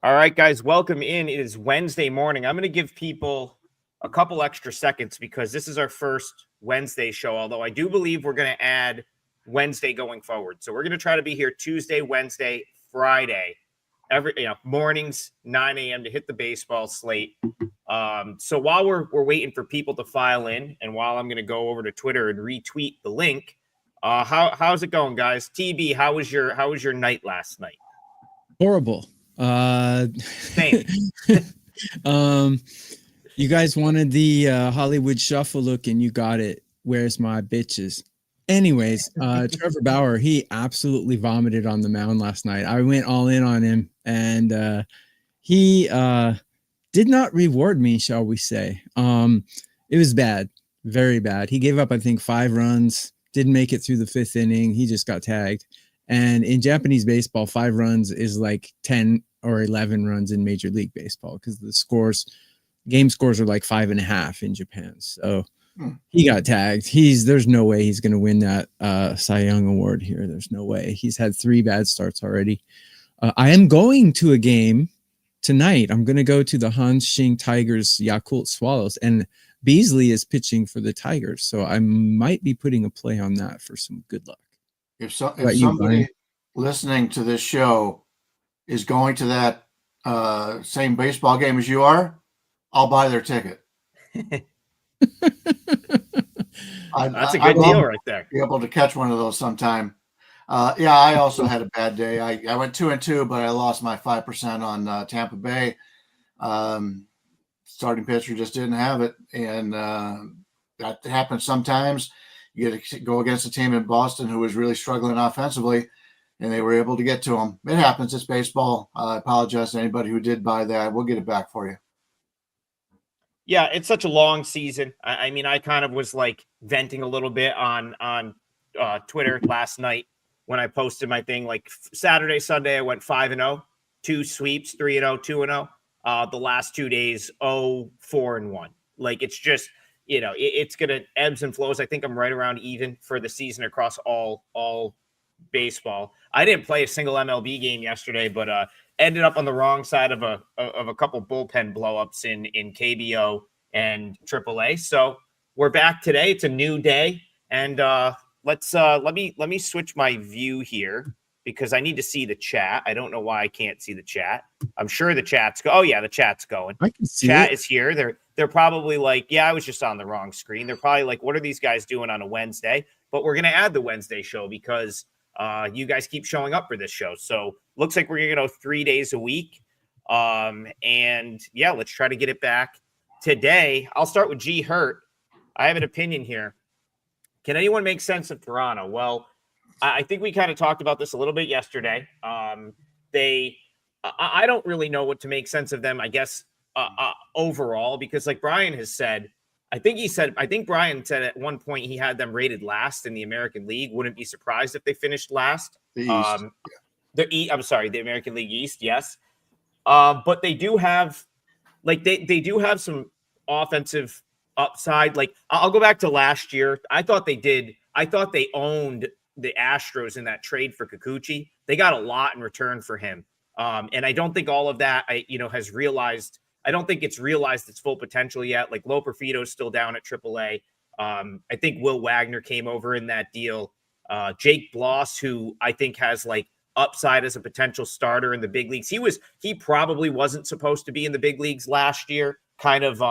All right, guys, welcome in. It is Wednesday morning. I'm going to give people a couple extra seconds because this is our first Wednesday show, although I do believe we're going to add Wednesday going forward. So we're going to try to be here Tuesday, Wednesday, Friday, mornings, 9 a.m. to hit the baseball slate. So while we're waiting for people to file in, and while I'm going to go over to Twitter and retweet the link, how's it going, guys? TB, how was your night last night? Horrible. Same. You guys wanted the Hollywood Shuffle look, and you got it. Where's my bitches? Anyways, Trevor Bauer, he absolutely vomited on the mound last night. I went all in on him, and he did not reward me, shall we say. It was bad, very bad. He gave up, I think, 5 runs, didn't make it through the 5th inning. He just got tagged. And in Japanese baseball, 5 runs is like 10 or 11 runs in Major League Baseball because the game scores are like 5.5 in Japan. So he got tagged. There's no way he's going to win that Cy Young award here. There's no way. He's had 3 bad starts already. I am going to a game tonight. I'm going to go to the Hanshin Tigers Yakult Swallows, and Beasley is pitching for the Tigers. So I might be putting a play on that for some good luck. If somebody listening to this show is going to that same baseball game as you are, I'll buy their ticket. That's a good deal right there. Be able to catch one of those sometime. I also had a bad day. I went 2-2, but I lost my 5% on Tampa Bay. Starting pitcher just didn't have it, and that happens sometimes. You get to go against a team in Boston who was really struggling offensively, and they were able to get to them. It happens. It's baseball. I apologize to anybody who did buy that. We'll get it back for you. Yeah, it's such a long season. I mean, I kind of was like venting a little bit on Twitter last night when I posted my thing. Like Saturday, Sunday, I went 5-0, 2 sweeps, 3-0, 2-0. The last 2 days, 4-1. Like it's just, it's going to ebbs and flows. I think I'm right around even for the season across all baseball. I didn't play a single MLB game yesterday, but ended up on the wrong side of a couple bullpen blowups in KBO and AAA. So we're back today. It's a new day, and let me switch my view here because I need to see the chat. I don't know why I can't see the chat. I'm sure the chat's the chat's going. I can see chat it. Is here. They're probably like, yeah, I was just on the wrong screen. They're probably like, what are these guys doing on a Wednesday? But we're gonna add the Wednesday show because you guys keep showing up for this show. So looks like we're going to go 3 days a week. And yeah, let's try to get it back today. I'll start with G Hurt. I have an opinion here. Can anyone make sense of Toronto? Well, I think we kind of talked about this a little bit yesterday. I don't really know what to make sense of them, I guess, overall, because like Bryan has said, I think Bryan said at one point he had them rated last in the American League. Wouldn't be surprised if they finished last. The East. The American League East, yes. But they do have, like, they do have some offensive upside. Like, I'll go back to last year. I thought they owned the Astros in that trade for Kikuchi. They got a lot in return for him. And I don't think all of that, has realized. I don't think it's realized its full potential yet. Like Lo Perfito's still down at AAA. I think Will Wagner came over in that deal. Jake Bloss, who I think has like upside as a potential starter in the big leagues. He probably wasn't supposed to be in the big leagues last year. Kind of,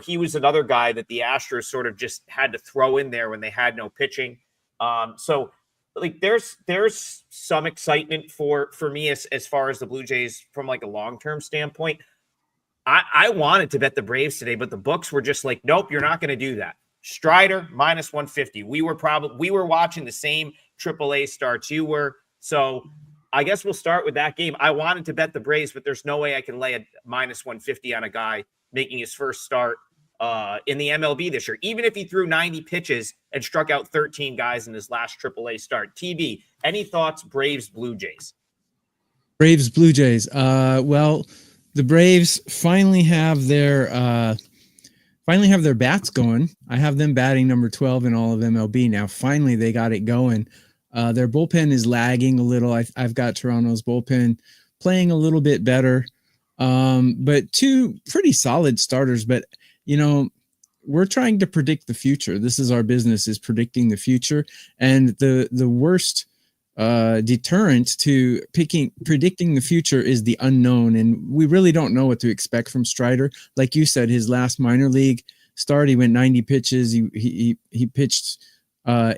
he was another guy that the Astros sort of just had to throw in there when they had no pitching. So like there's some excitement for me as far as the Blue Jays from like a long-term standpoint. I wanted to bet the Braves today, but the books were just like, nope, you're not going to do that. Strider minus 150. We were watching the same AAA starts you were. So I guess we'll start with that game. I wanted to bet the Braves, but there's no way I can lay a minus 150 on a guy making his first start in the MLB this year, even if he threw 90 pitches and struck out 13 guys in his last AAA start. TB, any thoughts? Braves, Blue Jays. Braves, Blue Jays. Well, the Braves finally have their bats going. I have them batting number 12 in all of MLB now. Finally, they got it going. Their bullpen is lagging a little. I've got Toronto's bullpen playing a little bit better. But two pretty solid starters. But, we're trying to predict the future. This is our business, is predicting the future. And the worst deterrent to predicting the future is the unknown. And we really don't know what to expect from Strider. Like you said, his last minor league start, he went 90 pitches. He pitched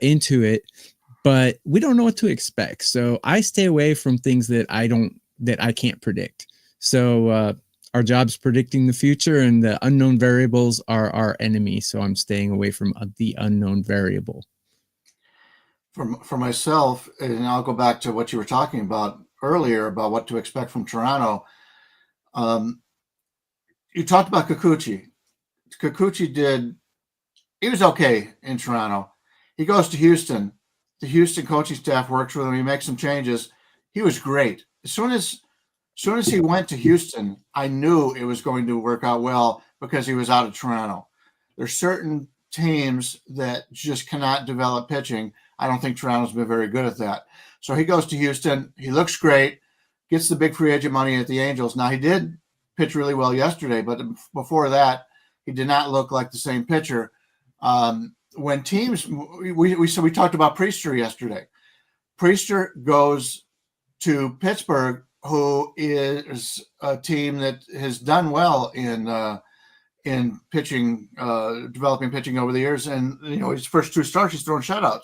into it, but we don't know what to expect. So I stay away from things that I can't predict. So our job's predicting the future, and the unknown variables are our enemy. So I'm staying away from the unknown variable. For myself, and I'll go back to what you were talking about earlier about what to expect from Toronto. You talked about Kikuchi. Kikuchi he was okay in Toronto. He goes to Houston. The Houston coaching staff works with him. He makes some changes. He was great. As soon as he went to Houston, I knew it was going to work out well because he was out of Toronto. There's certain teams that just cannot develop pitching. I don't think Toronto's been very good at that. So he goes to Houston. He looks great, gets the big free agent money at the Angels. Now, he did pitch really well yesterday, but before that, he did not look like the same pitcher. When teams, we talked about Priester yesterday. Priester goes to Pittsburgh, who is a team that has done well in pitching, developing pitching over the years. And, his first two starts, he's throwing shutouts.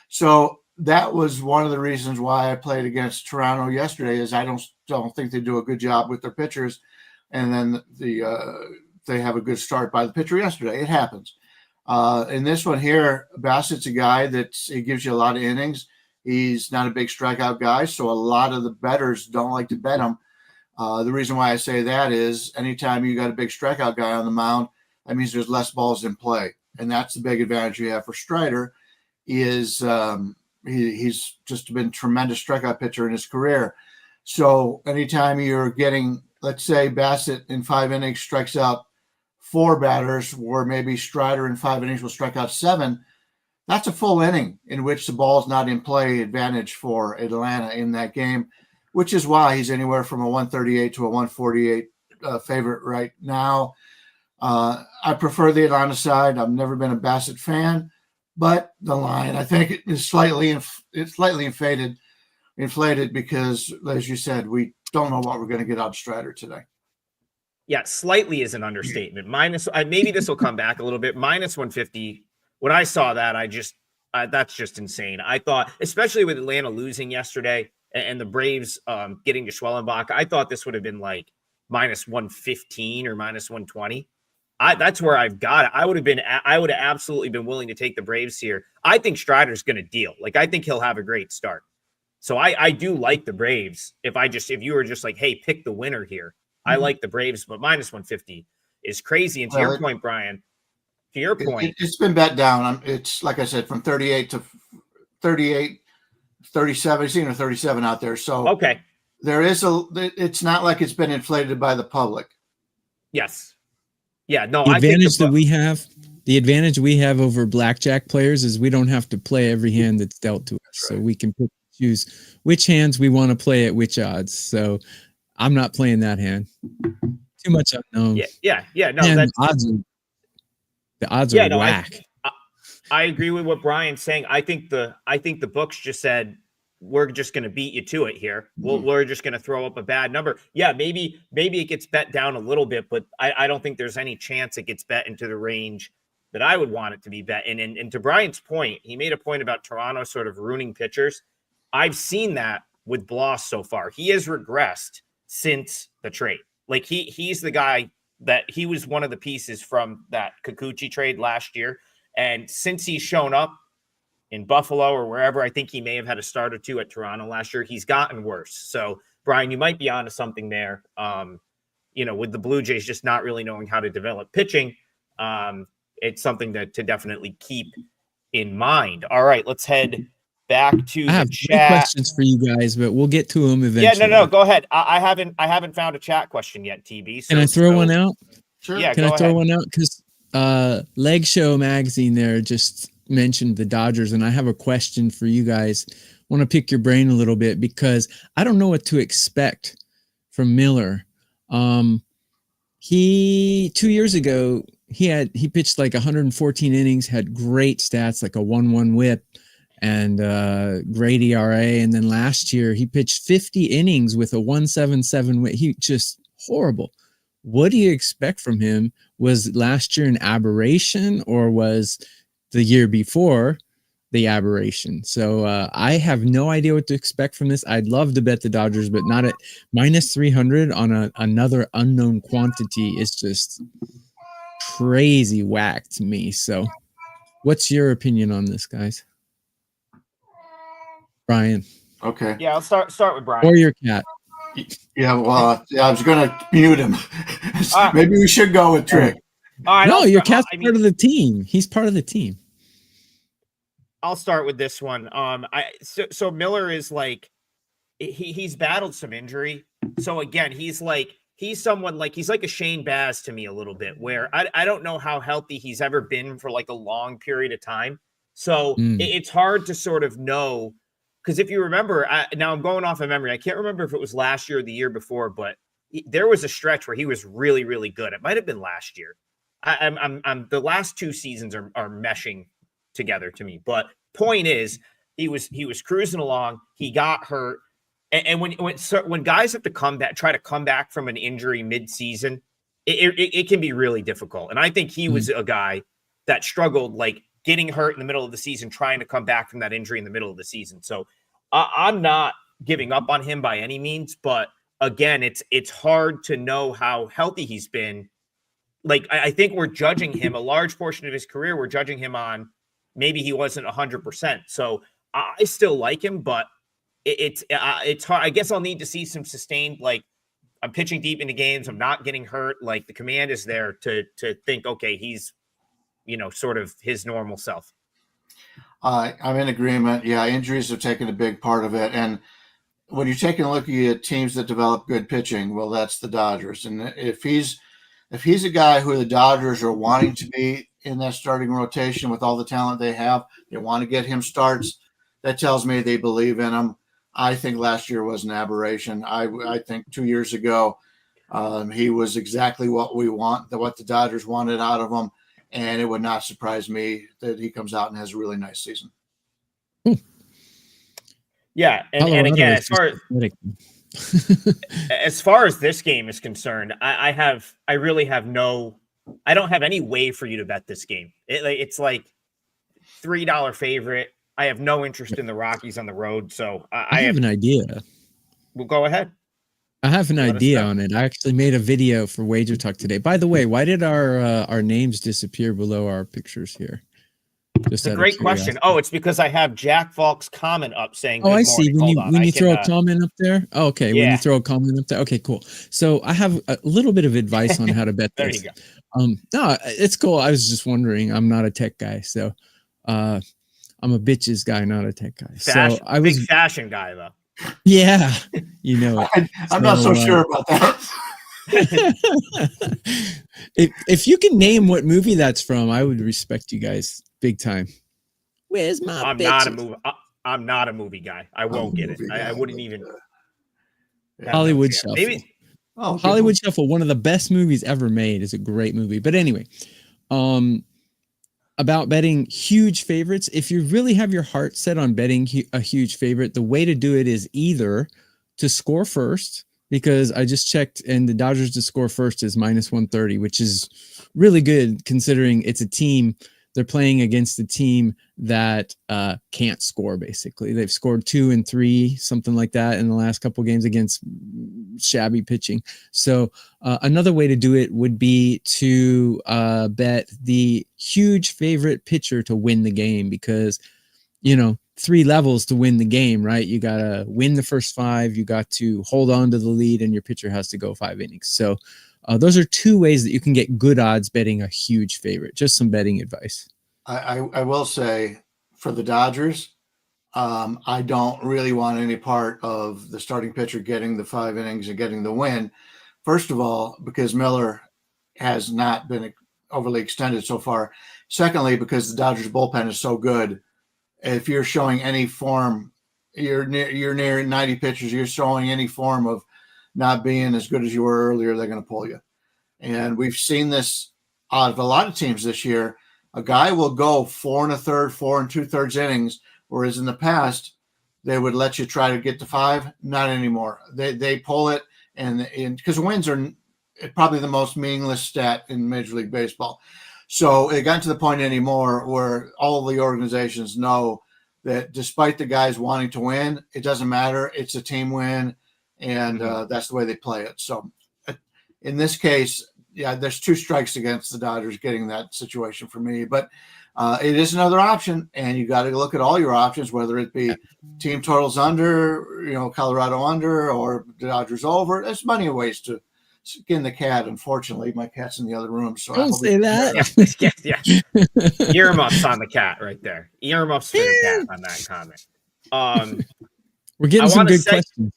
So that was one of the reasons why I played against Toronto yesterday, is I don't think they do a good job with their pitchers. And then they have a good start by the pitcher yesterday. It happens. In this one here, Bassett's a guy he gives you a lot of innings. He's not a big strikeout guy, so a lot of the bettors don't like to bet him. The reason why I say that is anytime you got a big strikeout guy on the mound, that means there's less balls in play. And that's the big advantage you have for Strider, is he's just been a tremendous strikeout pitcher in his career. So anytime you're getting, let's say Bassett in 5 innings strikes out 4 batters, or maybe Strider in 5 innings will strike out 7, that's a full inning in which the ball's not in play advantage for Atlanta in that game, which is why he's anywhere from a 138 to a 148 favorite right now. I prefer the Atlanta side. I've never been a Bassett fan, but the line, I think, is slightly inflated because, as you said, we don't know what we're going to get out of Strider today. Yeah, slightly is an understatement. Maybe this will come back a little bit. Minus 150. When I saw that, that's just insane. I thought, especially with Atlanta losing yesterday and the Braves getting to Schwellenbach, I thought this would have been like minus 115 or minus 120. That's where I've got it. I would have absolutely been willing to take the Braves here. I think Strider's going to deal. I think he'll have a great start. So I do like the Braves. If you were just like, hey, pick the winner here, I like the Braves, but minus 150 is crazy. And to your point, Brian, it's been bet down. It's like I said, from 38 to 38, 37. I've seen a 37 out there. So okay, it's not like it's been inflated by the public. Yes. Yeah. No. The advantage we have over blackjack players is we don't have to play every hand that's dealt to us, so we can pick and choose which hands we want to play at which odds. So I'm not playing that hand. Too much unknown. Yeah. No, and the odds are whack. I agree with what Brian's saying. I think the books just said, we're just going to beat you to it here. We're just going to throw up a bad number. Yeah, maybe it gets bet down a little bit, but I don't think there's any chance it gets bet into the range that I would want it to be bet. And to Brian's point, he made a point about Toronto sort of ruining pitchers. I've seen that with Bloss so far. He has regressed since the trade. He's the guy that he was one of the pieces from that Kikuchi trade last year. And since he's shown up in Buffalo or wherever, I think he may have had a start or two at Toronto last year, he's gotten worse. So, Brian, you might be onto something there. With the Blue Jays just not really knowing how to develop pitching, it's something to definitely keep in mind. All right, let's head back to the chat. Questions for you guys, but we'll get to them eventually. Yeah, no, go ahead. I haven't found a chat question yet, TB. So, can I throw one out? Sure. Yeah, can I throw one out? Because Leg Show magazine there just mentioned the Dodgers, and I have a question for you guys. I want to pick your brain a little bit because I don't know what to expect from Miller. He 2 years ago he pitched like 114 innings, had great stats like a 1.1 WHIP and great ERA. And then last year he pitched 50 innings with a 1.77 WHIP. He just horrible. What do you expect from him? Was last year an aberration, or was the year before the aberration? So I have no idea what to expect from this. I'd love to bet the Dodgers, but not at minus 300 on another unknown quantity is just crazy whack to me. So what's your opinion on this, guys? Brian. Okay. Yeah, I'll start with Brian. Or your cat. Yeah, well, I was going to mute him. Maybe we should go with Trick. No, your cat's part of the team. He's part of the team. I'll start with this one. So Miller is like, he's battled some injury. So again, he's like a Shane Baz to me a little bit, where I don't know how healthy he's ever been for like a long period of time. So it's hard to sort of know. Because if you remember, now I'm going off of memory. I can't remember if it was last year or the year before, but there was a stretch where he was really, really good. It might have been last year. I'm the last 2 seasons are meshing together to me. But point is, he was cruising along. He got hurt, and when guys have to try to come back from an injury mid-season, it can be really difficult. And I think he was a guy that struggled, like getting hurt in the middle of the season, trying to come back from that injury in the middle of the season. So I'm not giving up on him by any means, but again, it's hard to know how healthy he's been. Like, I think we're judging him, a large portion of his career, we're judging him on maybe he wasn't 100%. So I still like him, but it's hard. I guess I'll need to see some sustained, like, I'm pitching deep into games, I'm not getting hurt. Like, the command is there to think, okay, he's, sort of his normal self. I'm in agreement. Yeah, injuries have taken a big part of it. And when you're taking a look at teams that develop good pitching, well, that's the Dodgers. And if he's a guy who the Dodgers are wanting to be in that starting rotation with all the talent they have, they want to get him starts, that tells me they believe in him. I think last year was an aberration. I think 2 years ago, he was exactly what the Dodgers wanted out of him. And it would not surprise me that he comes out and has a really nice season. Yeah. And again, as far as this game is concerned, I don't have any way for you to bet this game. It's like $3 favorite. I have no interest in the Rockies on the road. So I have an idea. Well, go ahead. I have an idea on it. I actually made a video for WagerTalk today. By the way, why did our names disappear below our pictures here? It's a great question. Oh, it's because I have Jack Falk's comment up saying, "Oh, I see." When you throw a comment up there. Oh, okay. Yeah. When you throw a comment up there. Okay, cool. So I have a little bit of advice on how to bet there this. You go. No, it's cool. I was just wondering. I'm not a tech guy, so I'm a bitches guy, not a tech guy. So I was big fashion guy though. Yeah, you know it. I'm not so sure about that. if you can name what movie that's from, I would respect you guys big time. Where's my I'm not a movie guy. I won't get it. I wouldn't even. Hollywood Shuffle. Maybe. Hollywood Shuffle, one of the best movies ever made, is a great movie. But anyway, about betting huge favorites. If you really have your heart set on betting a huge favorite, the way to do it is either to score first, because I just checked and the Dodgers to score first is minus 130, which is really good considering it's a team. They're playing against a team that can't score, basically. They've scored 2 and 3, something like that, in the last couple of games against shabby pitching. So another way to do it would be to bet the huge favorite pitcher to win the game, because, 3 levels to win the game, right? You got to win the first 5, you got to hold on to the lead, and your pitcher has to go 5 innings. So those are 2 ways that you can get good odds betting a huge favorite. Just some betting advice. I will say, for the Dodgers, I don't really want any part of the starting pitcher getting the 5 innings and getting the win. First of all, because Miller has not been overly extended so far. Secondly, because the Dodgers bullpen is so good. If you're showing any form, you're near 90 pitchers, you're showing any form of not being as good as you were earlier, they're going to pull you. And we've seen this out of a lot of teams this year. A guy will go 4 1/3, 4 2/3 innings, whereas in the past they would let you try to get to 5. Not anymore. They pull it, and because wins are probably the most meaningless stat in Major League Baseball. So it got to the point anymore where all the organizations know that despite the guys wanting to win, it doesn't matter. It's a team win, and that's the way they play it. So in this case, yeah, there's 2 strikes against the Dodgers getting that situation for me. But it is another option, and you got to look at all your options, whether it be team totals under, Colorado under, or the Dodgers over. There's plenty of ways to skin the cat. Unfortunately, my cat's in the other room, so Don't say that. Yeah. Earmuffs on the cat right there. Earmuffs for the cat on that comment. We're getting some good questions.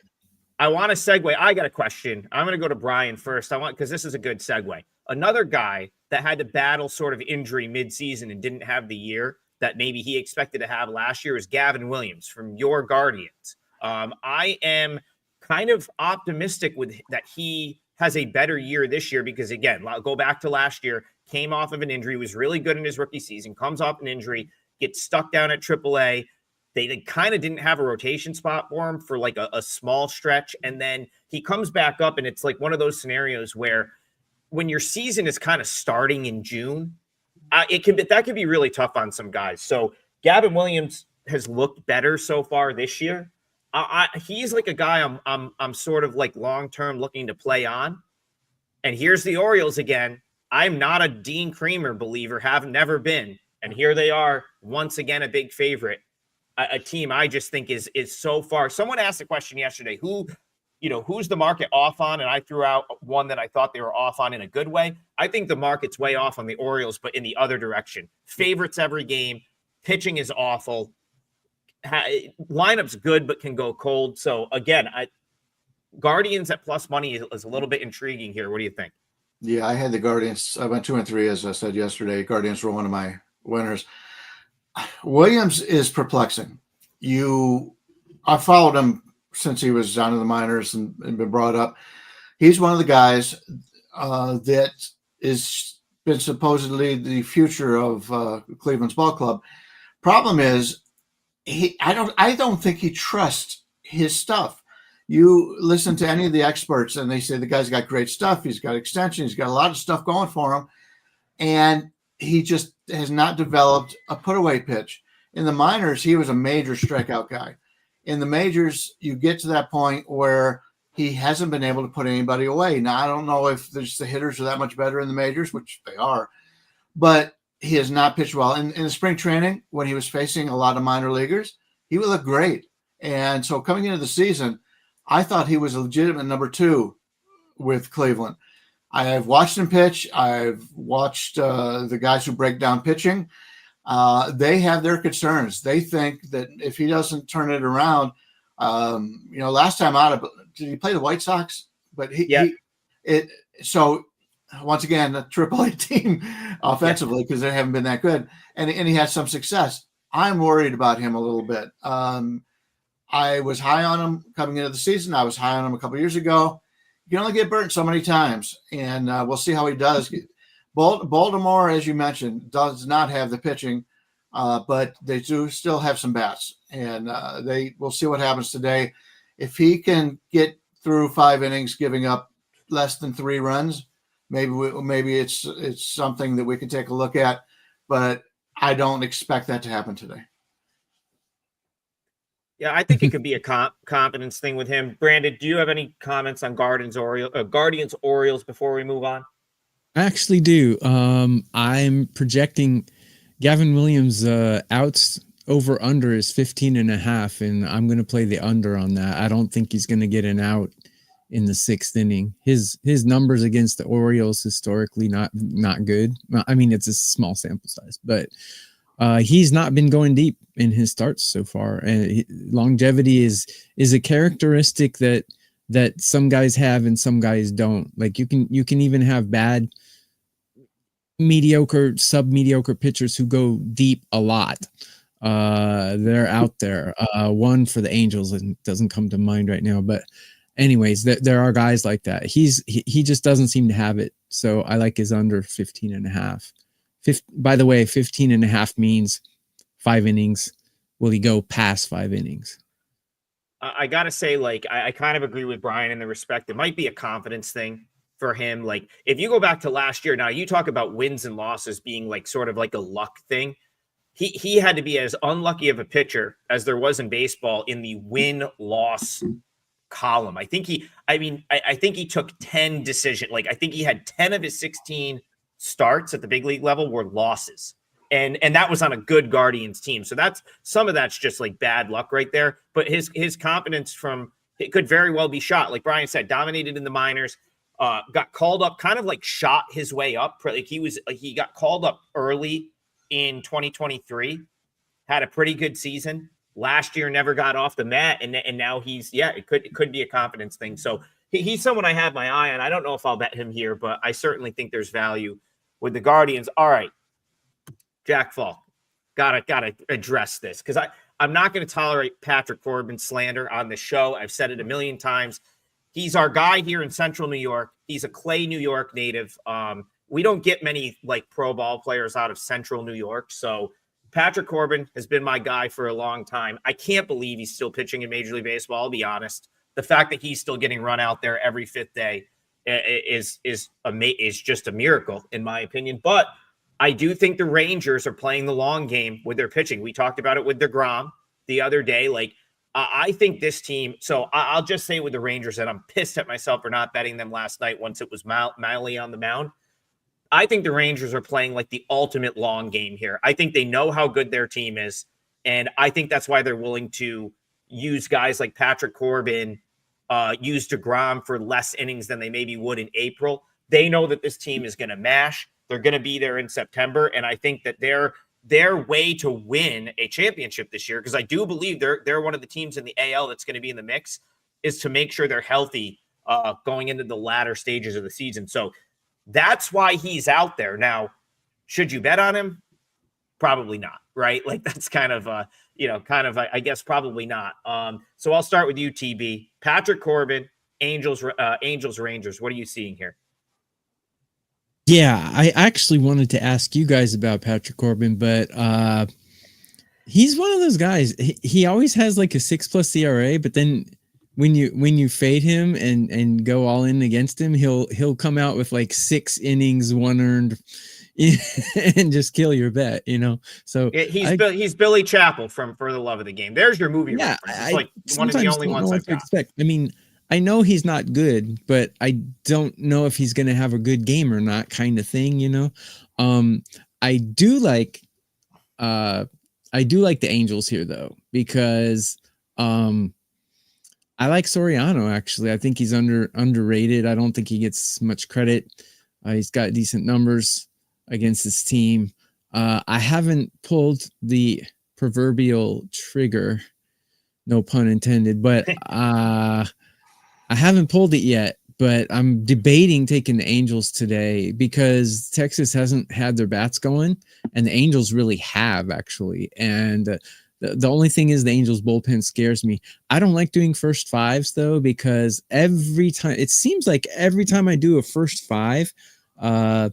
I want to segue. I got a question. I'm going to go to Bryan first. Because this is a good segue. Another guy that had to battle sort of injury midseason and didn't have the year that maybe he expected to have last year is Gavin Williams from your Guardians. I am kind of optimistic that he has a better year this year because, again, I'll go back to last year, came off of an injury, was really good in his rookie season, comes off an injury, gets stuck down at AAA. They kind of didn't have a rotation spot for him for like a small stretch. And then he comes back up, and it's like one of those scenarios where when your season is kind of starting in June, that could be really tough on some guys. So Gavin Williams has looked better so far this year. He's like a guy I'm sort of like long-term looking to play on. And here's the Orioles again. I'm not a Dean Kremer believer, have never been. And here they are once again, a big favorite. A team I just think is so far. Someone asked a question yesterday, who's the market off on? And I threw out one that I thought they were off on in a good way. I think the market's way off on the Orioles, but in the other direction. Favorites every game. Pitching is awful. Lineup's good, but can go cold. So again, Guardians at plus money is a little bit intriguing here. What do you think? Yeah, I had the Guardians. I went 2 and 3, as I said yesterday. Guardians were one of my winners. Williams is perplexing. I followed him since he was down in the minors and been brought up. He's one of the guys that is been supposedly the future of Cleveland's ball club. Problem is, I don't think he trusts his stuff. You listen to any of the experts, and they say the guy's got great stuff. He's got extension. He's got a lot of stuff going for him, and he just has not developed a put-away pitch. In the minors, he was a major strikeout guy. In the majors, you get to that point where he hasn't been able to put anybody away. Now, I don't know if the hitters are that much better in the majors, which they are, but he has not pitched well. In the spring training, when he was facing a lot of minor leaguers, he would look great. And so coming into the season, I thought he was a legitimate number 2 with Cleveland. I've watched him pitch. I've watched the guys who break down pitching. They have their concerns. They think that if he doesn't turn it around, last time out, did he play the White Sox? But so once again, a AAA team offensively because they haven't been that good, and he had some success. I'm worried about him a little bit. I was high on him coming into the season. I was high on him a couple of years ago. You can only get burnt so many times, and we'll see how he does. Baltimore, as you mentioned, does not have the pitching, but they do still have some bats, and we'll see what happens today. If he can get through 5 innings, giving up less than 3 runs, maybe it's something that we can take a look at, but I don't expect that to happen today. Yeah, I think it could be a confidence thing with him. Brandon, do you have any comments on Guardians Orioles before we move on? I actually do. I'm projecting Gavin Williams outs over under is 15.5, and I'm going to play the under on that. I don't think he's going to get an out in the 6th inning. His numbers against the Orioles historically not good. I mean, it's a small sample size, but he's not been going deep in his starts so far, and longevity is a characteristic that some guys have and some guys don't. Like you can even have bad, mediocre, sub-mediocre pitchers who go deep a lot. They're out there. One for the Angels, and it doesn't come to mind right now, but anyways, there are guys like that. He just doesn't seem to have it. So I like his under 15.5. By the way, 15.5 means 5 innings. Will he go past 5 innings? I got to say, like, I kind of agree with Bryan in the respect. It might be a confidence thing for him. Like, if you go back to last year, now you talk about wins and losses being like sort of like a luck thing. He had to be as unlucky of a pitcher as there was in baseball in the win-loss column. I think he took 10 decisions. Like, I think he had 10 of his 16 starts at the big league level were losses. And that was on a good Guardians team. So some of that's just like bad luck right there. But his confidence it could very well be shot. Like Bryan said, dominated in the minors, got called up, kind of like shot his way up. Like he got called up early in 2023, had a pretty good season. Last year never got off the mat, and now it could be a confidence thing. So he's someone I have my eye on. I don't know if I'll bet him here, but I certainly think there's value with the Guardians. All right, Jack Falk, gotta address this because I'm not going to tolerate Patrick Corbin slander on the show. I've said it a million times. He's our guy here in Central New York. He's a Clay, New York native. We don't get many like pro ball players out of Central New York, so Patrick Corbin has been my guy for a long time. I can't believe he's still pitching in Major League Baseball. I'll be honest. The fact that he's still getting run out there every 5th day is just a miracle, in my opinion. But I do think the Rangers are playing the long game with their pitching. We talked about it with DeGrom the other day. Like, I think this team. So I'll just say with the Rangers, and I'm pissed at myself for not betting them last night once it was Miley on the mound. I think the Rangers are playing like the ultimate long game here. I think they know how good their team is, and I think that's why they're willing to use guys like Patrick Corbin, use DeGrom for less innings than they maybe would in April. They know that this team is going to mash. They're going to be there in September, and I think that their way to win a championship this year, because I do believe they're one of the teams in the AL that's going to be in the mix, is to make sure they're healthy going into the latter stages of the season. So that's why he's out there. Now, should you bet on him? Probably not, right? Like that's kind of, I guess probably not. So I'll start with you, TB. Patrick Corbin, Angels, Rangers. What are you seeing here? Yeah, I actually wanted to ask you guys about Patrick Corbin, but he's one of those guys. He always has like a 6+ ERA, but then when you fade him and go all in against him, he'll come out with like 6 innings, 1 earned, and just kill your bet, So he's Billy Chappell from For the Love of the Game. There's your movie reference. It's like one of the only ones I've got. Expect. I mean, I know he's not good, but I don't know if he's going to have a good game or not, kind of thing, I do like the Angels here though, because I like Soriano, actually. I think he's underrated. I don't think he gets much credit. He's got decent numbers against his team. I haven't pulled the proverbial trigger, no pun intended, but I haven't pulled it yet. But I'm debating taking the Angels today because Texas hasn't had their bats going, and the Angels really have, actually. And the only thing is the Angels bullpen scares me. I don't like doing first fives though, because it seems like every time I do a first 5, I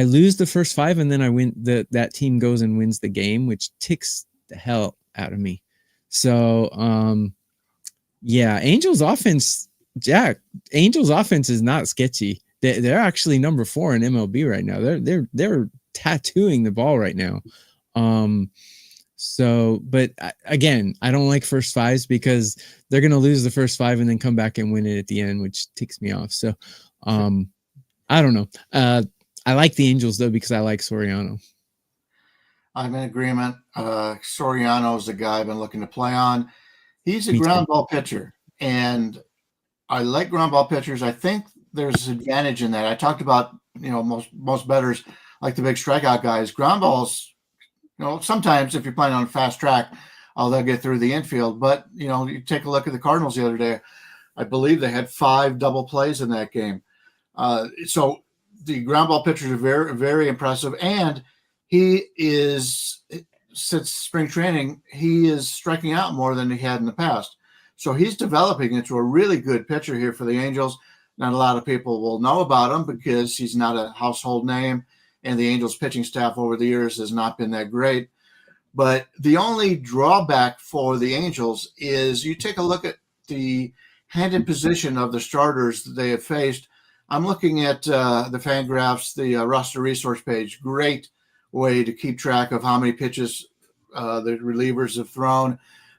lose the first 5 and then I win. That team goes and wins the game, which ticks the hell out of me. So, yeah, Angels offense is not sketchy. They're actually number 4 in MLB right now. They're tattooing the ball right now. So, but again, I don't like first 5s because they're going to lose the first 5 and then come back and win it at the end, which ticks me off. So, I don't know. I like the Angels though, because I like Soriano. I'm in agreement. Soriano is the guy I've been looking to play on. He's a ground ball pitcher, and I like ground ball pitchers. I think there's an advantage in that. I talked about, most bettors like the big strikeout guys. Ground balls, sometimes if you're playing on a fast track, they'll get through the infield. But, you take a look at the Cardinals the other day. I believe they had 5 double plays in that game. So the ground ball pitchers are very, very impressive. And he is, since spring training, he is striking out more than he had in the past. So he's developing into a really good pitcher here for the Angels. Not a lot of people will know about him because he's not a household name, and the Angels pitching staff over the years has not been that great. But the only drawback for the Angels is you take a look at the handed position of the starters that they have faced. I'm looking at the Fangraphs, the roster resource page. Great way to keep track of how many pitches the relievers have thrown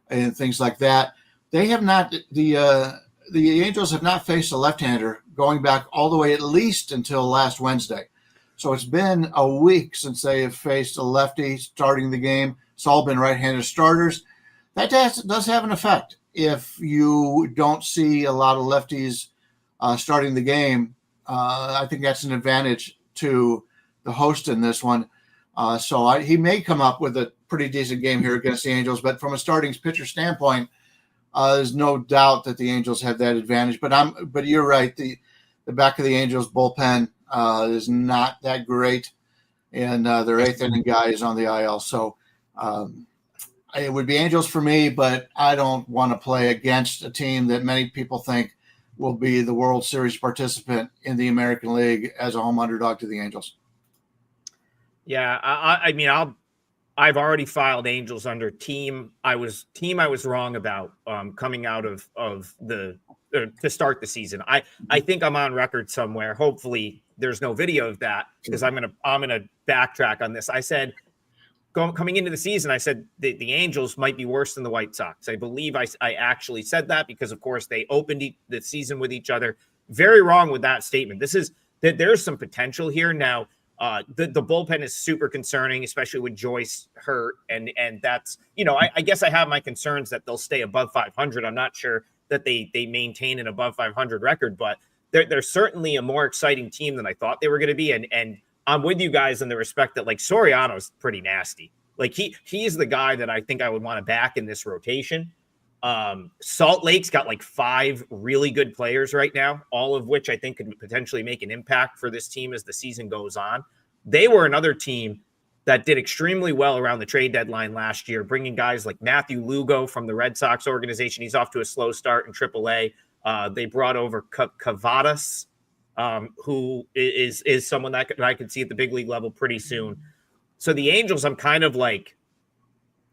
and things like that. They have not the Angels have not faced a left-hander going back all the way at least until last Wednesday. So it's been a week since they have faced a lefty starting the game. It's all been right-handed starters. That does have an effect. If you don't see a lot of lefties starting the game, I think that's an advantage to the host in this one. He may come up with a pretty decent game here against the Angels, but from a starting pitcher standpoint, there's no doubt that the Angels have that advantage. But you're right. The back of the Angels bullpen is not that great, and their eighth inning guy is on the IL. So it would be Angels for me, but I don't want to play against a team that many people think will be the World Series participant in the American League as a home underdog to the Angels. Yeah, I mean, I've already filed Angels under team. I was wrong about coming out of to start the season. I think I'm on record somewhere. Hopefully, there's no video of that because I'm gonna backtrack on this. I said coming into the season, I said the Angels might be worse than the White Sox. I believe I actually said that because, of course, they opened the season with each other. Very wrong with that statement. There's some potential here now. The bullpen is super concerning, especially with Joyce hurt. And that's, I guess I have my concerns that they'll stay above 500. I'm not sure that they maintain an above 500 record, but they're certainly a more exciting team than I thought they were going to be. And I'm with you guys in the respect that like Soriano's pretty nasty. Like he's the guy that I think I would want to back in this rotation. Salt Lake's got like 5 really good players right now, all of which I think could potentially make an impact for this team as the season goes on. They were another team that did extremely well around the trade deadline last year, bringing guys like Matthew Lugo from the Red Sox organization. He's off to a slow start in AAA. They brought over Cavadas, who is someone that I could see at the big league level pretty soon. So the Angels, I'm kind of like,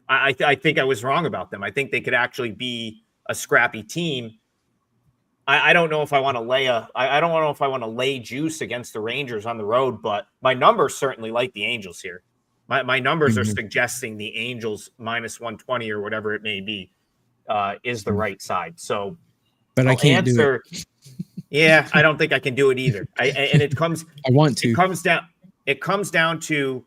I think I was wrong about them. I think they could actually be a scrappy team. I don't know if I want to I don't know if I want to lay juice against the Rangers on the road, but my numbers certainly like the Angels here. My numbers are suggesting the Angels minus 120 or whatever it may be is the right side. So, but I can't do it. Yeah, I don't think I can do it either. I want to. It comes down to.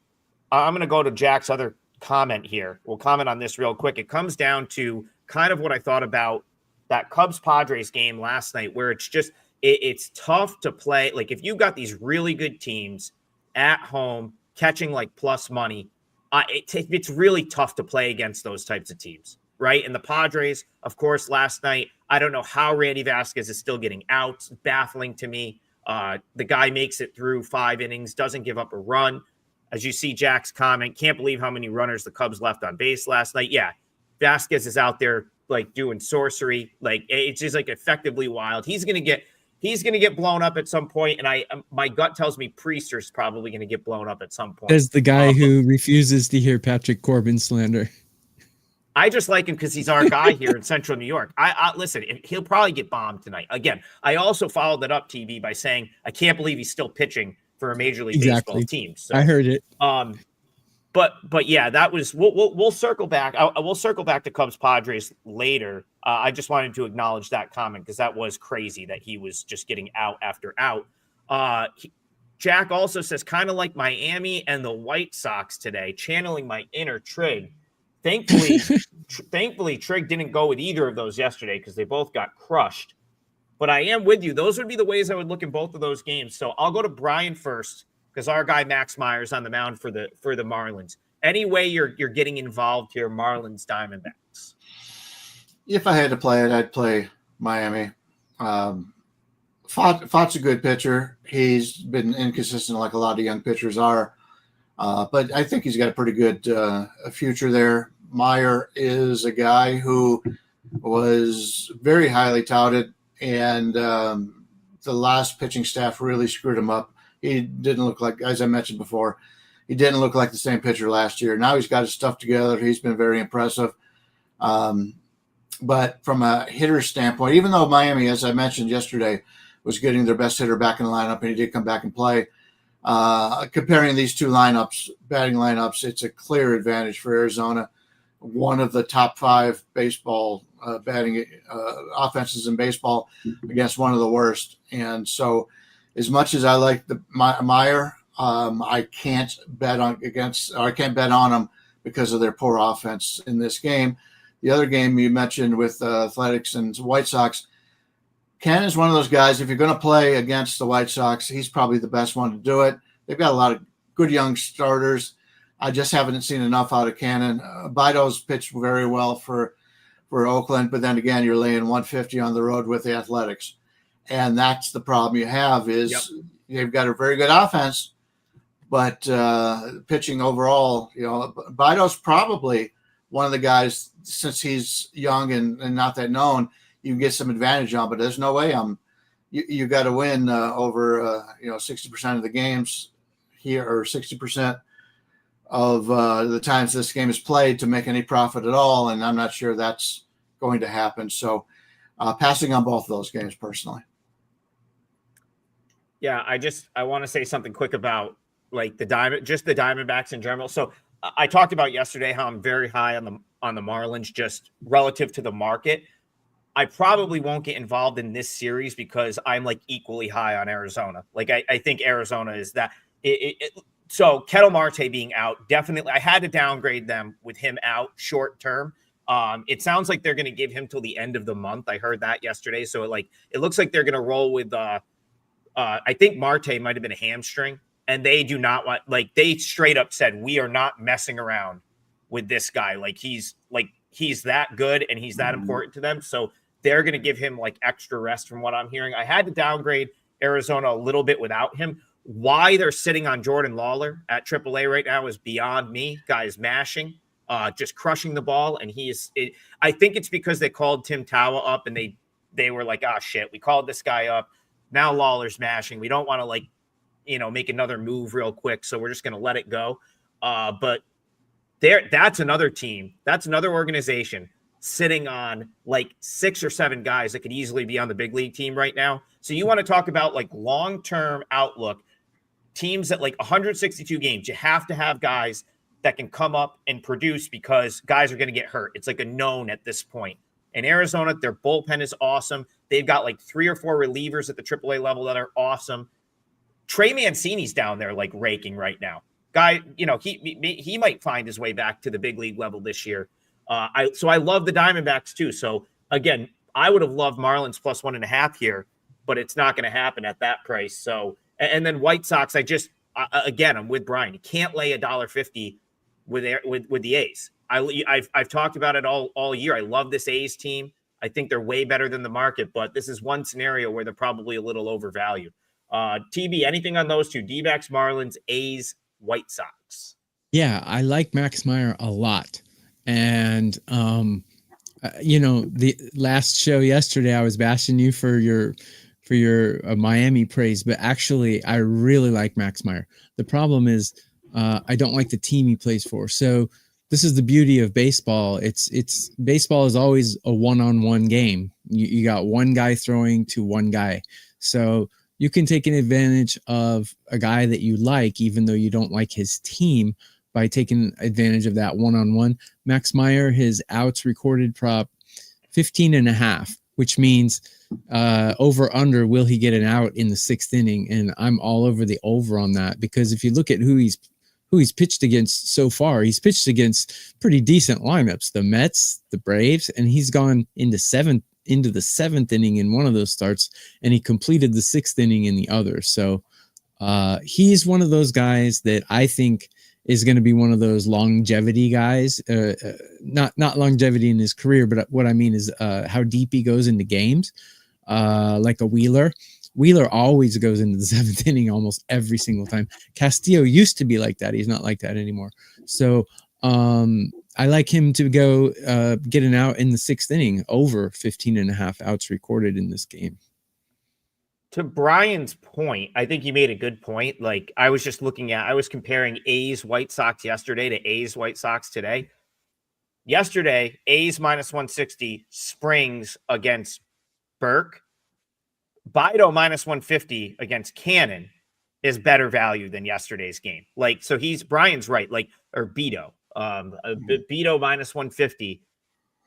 I'm going to go to Jack's other comment here. We'll comment on this real quick. It comes down to kind of what I thought about that Cubs-Padres game last night, where it's just it's tough to play. Like if you've got these really good teams at home catching like plus money, it's really tough to play against those types of teams, right? And the Padres, of course, last night, I don't know how Randy Vasquez is still getting out. It's baffling to me. The guy makes it through 5 innings, doesn't give up a run. As you see Jack's comment, can't believe how many runners the Cubs left on base last night. Yeah, Vasquez is out there like doing sorcery. Like it's just like effectively wild. He's gonna get blown up at some point, and my gut tells me Priester's probably gonna get blown up at some point. There's the guy who refuses to hear Patrick Corbin slander. I just like him because he's our guy here in Central New York. I listen, he'll probably get bombed tonight. Again, I also followed that up, TV, by saying I can't believe he's still pitching for a Major League Baseball team. So, I heard it. But yeah, that was we'll circle back. We'll circle back to Cubs Padres later. I just wanted to acknowledge that comment because that was crazy that he was just getting out after out. Jack also says kind of like Miami and the White Sox today, channeling my inner Trig. Thankfully, Trig didn't go with either of those yesterday because they both got crushed. But I am with you. Those would be the ways I would look in both of those games. So I'll go to Bryan first because our guy Max Meyer's on the mound for the Marlins. Any way you're getting involved here, Marlins Diamondbacks? If I had to play it, I'd play Miami. Fott's a good pitcher. He's been inconsistent like a lot of young pitchers are. But I think he's got a pretty good future there. Meyer is a guy who was very highly touted, and the last pitching staff really screwed him up. He didn't look like, as I mentioned before, he didn't look like the same pitcher last year. Now he's got his stuff together. He's been very impressive. But from a hitter standpoint, even though Miami, as I mentioned yesterday, was getting their best hitter back in the lineup, and he did come back and play, comparing these two batting lineups, it's a clear advantage for Arizona. One of the top 5 baseball batting offenses in baseball against one of the worst. And so as much as I like the Meyer, I can't bet on them because of their poor offense in this game. The other game you mentioned with Athletics and White Sox, Ken is one of those guys, if you're going to play against the White Sox, he's probably the best one to do it. They've got a lot of good young starters. I just haven't seen enough out of Cannon. Bido's pitched very well for Oakland, but then again, you're laying 150 on the road with the Athletics. And that's the problem you have is They've got a very good offense, but pitching overall, Bido's probably one of the guys, since he's young and not that known, you can get some advantage on, but there's no way you got to win over 60% of the games here, or 60% of the times this game is played to make any profit at all, and I'm not sure that's going to happen. So passing on both of those games personally. Yeah, I want to say something quick about like the Diamondbacks in general. So I talked about yesterday how I'm very high on the Marlins just relative to the market. I probably won't get involved in this series because I'm like equally high on Arizona. Like I think Arizona is that. So Ketel Marte being out, definitely, I had to downgrade them with him out short term. It sounds like they're going to give him till the end of the month. I heard that yesterday. So it looks like they're going to roll with, I think Marte might've been a hamstring, and they do not want, they straight up said, we are not messing around with this guy. He's that good and he's that important to them. So they're going to give him extra rest from what I'm hearing. I had to downgrade Arizona a little bit without him. Why they're sitting on Jordan Lawler at AAA right now is beyond me. Guy's mashing, just crushing the ball. And I think it's because they called Tim Tawa up and they were like, shit, we called this guy up. Now Lawler's mashing. We don't want to make another move real quick. So we're just going to let it go. But that's another team. That's another organization sitting on 6 or 7 guys that could easily be on the big league team right now. So you want to talk about long-term outlook, teams that 162 games, you have to have guys that can come up and produce because guys are going to get hurt. It's a known at this point. In Arizona, their bullpen is awesome. They've got 3 or 4 relievers at the AAA level that are awesome. Trey Mancini's down there raking right now. Guy, he might find his way back to the big league level this year. So I love the Diamondbacks too. So again, I would have loved Marlins plus 1.5 here, but it's not going to happen at that price. So, and then White Sox, I'm with Bryan. You can't lay $1.50 with the A's. I've talked about it all year. I love this A's team. I think they're way better than the market, but this is one scenario where they're probably a little overvalued. TB, anything on those two? D-backs, Marlins, A's, White Sox. Yeah, I like Max Meyer a lot. And, the last show yesterday, I was bashing you for your Miami praise, but actually I really like Max Meyer. The problem is I don't like the team he plays for. So this is the beauty of baseball. It's baseball is always a one-on-one game. You got one guy throwing to one guy. So you can take an advantage of a guy that you like, even though you don't like his team, by taking advantage of that one-on-one. Max Meyer, his outs recorded prop 15.5, which means over under, will he get an out in the 6th inning? And I'm all over the over on that, because if you look at who he's pitched against so far, he's pitched against pretty decent lineups, the Mets, the Braves, and he's gone into the 7th inning in one of those starts, and he completed the 6th inning in the other. So he's one of those guys that I think is going to be one of those longevity guys, not longevity in his career, but what I mean is how deep he goes into games, like a Wheeler. Wheeler always goes into the 7th inning almost every single time. Castillo used to be like that. He's not like that anymore. So I like him to go get an out in the 6th inning, over 15.5 outs recorded in this game. To Brian's point, I think you made a good point. Like, I was comparing A's White Sox yesterday to A's White Sox today. Yesterday, A's minus 160, Springs against Burke. Bido minus 150 against Cannon is better value than yesterday's game. Like, so Brian's right. Like, or Bido, Bido minus 150.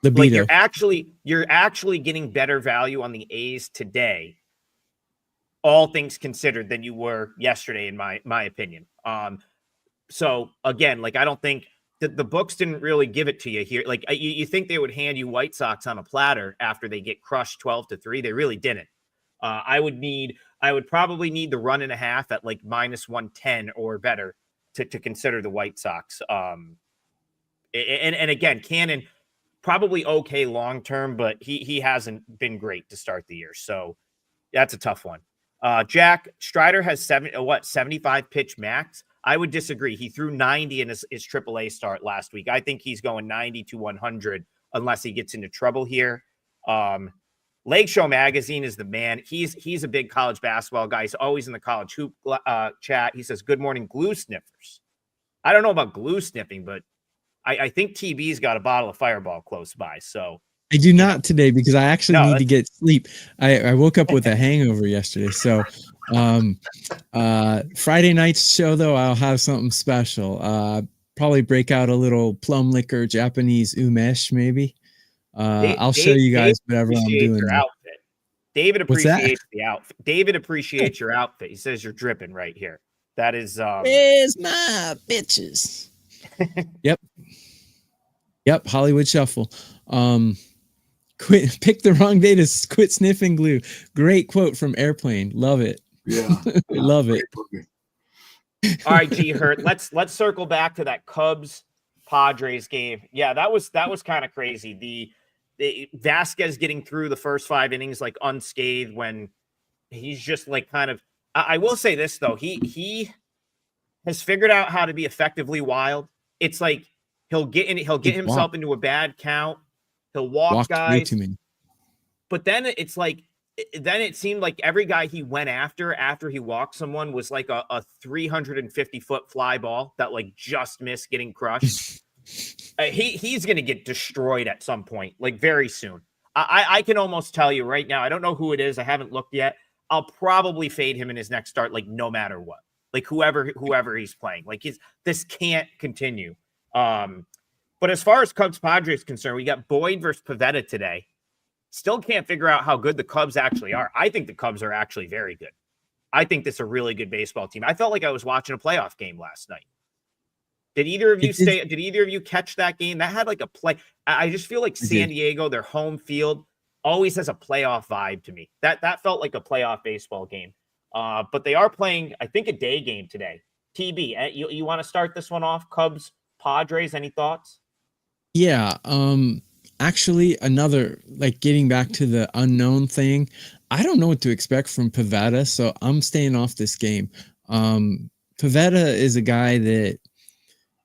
The like Bido. you're actually getting better value on the A's today, all things considered, than you were yesterday, in my opinion. So again, like, I don't think that the books didn't really give it to you here. Like, you think they would hand you White Sox on a platter after they get crushed 12-3. They really didn't. I would probably need the 1.5 at like minus 110 or better to consider the White Sox. And again, Cannon probably okay long term, but he hasn't been great to start the year. So that's a tough one. Jack Strider has 75 pitch max. I would disagree. He threw 90 in his AAA start last week. I think he's going 90 to 100 unless he gets into trouble here. Lake Show Magazine is the man. He's a big college basketball guy. He's always in the college hoop chat. He says, "Good morning, glue sniffers." I don't know about glue sniffing, but I think TB's got a bottle of Fireball close by. So I do not today because I actually need to get sleep. I woke up with a hangover yesterday. So Friday night's show, though, I'll have something special. Probably break out a little plum liquor, Japanese umesh, maybe. I'll show you guys whatever I'm doing. Your outfit. David appreciates the outfit. David appreciates your outfit. He says you're dripping right here. That is where's my bitches? Yep, Hollywood Shuffle. Pick the wrong day to quit sniffing glue. Great quote from Airplane. Love it. Yeah. Love it. All right, G Hurt. Let's circle back to that Cubs Padres game. Yeah, that was kind of crazy. The Vasquez getting through the first 5 innings like unscathed when he's just like kind of. I will say this though, he has figured out how to be effectively wild. It's like he'll get himself into a bad count. He'll walk guys. But then it's like, then it seemed like every guy he went after he walked someone was like a 350-foot fly ball that like just missed getting crushed. He's going to get destroyed at some point, like very soon. I can almost tell you right now, I don't know who it is. I haven't looked yet. I'll probably fade him in his next start, like no matter what, like whoever he's playing, like this can't continue. But as far as Cubs Padres is concerned, we got Boyd versus Pivetta today. Still can't figure out how good the Cubs actually are. I think the Cubs are actually very good. I think this is a really good baseball team. I felt like I was watching a playoff game last night. Did either of you catch that game? That had like a play. I just feel like San Diego, their home field, always has a playoff vibe to me. That felt like a playoff baseball game. But they are playing, I think, a day game today. TB, you want to start this one off? Cubs Padres, any thoughts? Yeah. Actually, another, like, getting back to the unknown thing, I don't know what to expect from Pivetta, so I'm staying off this game. Pivetta is a guy that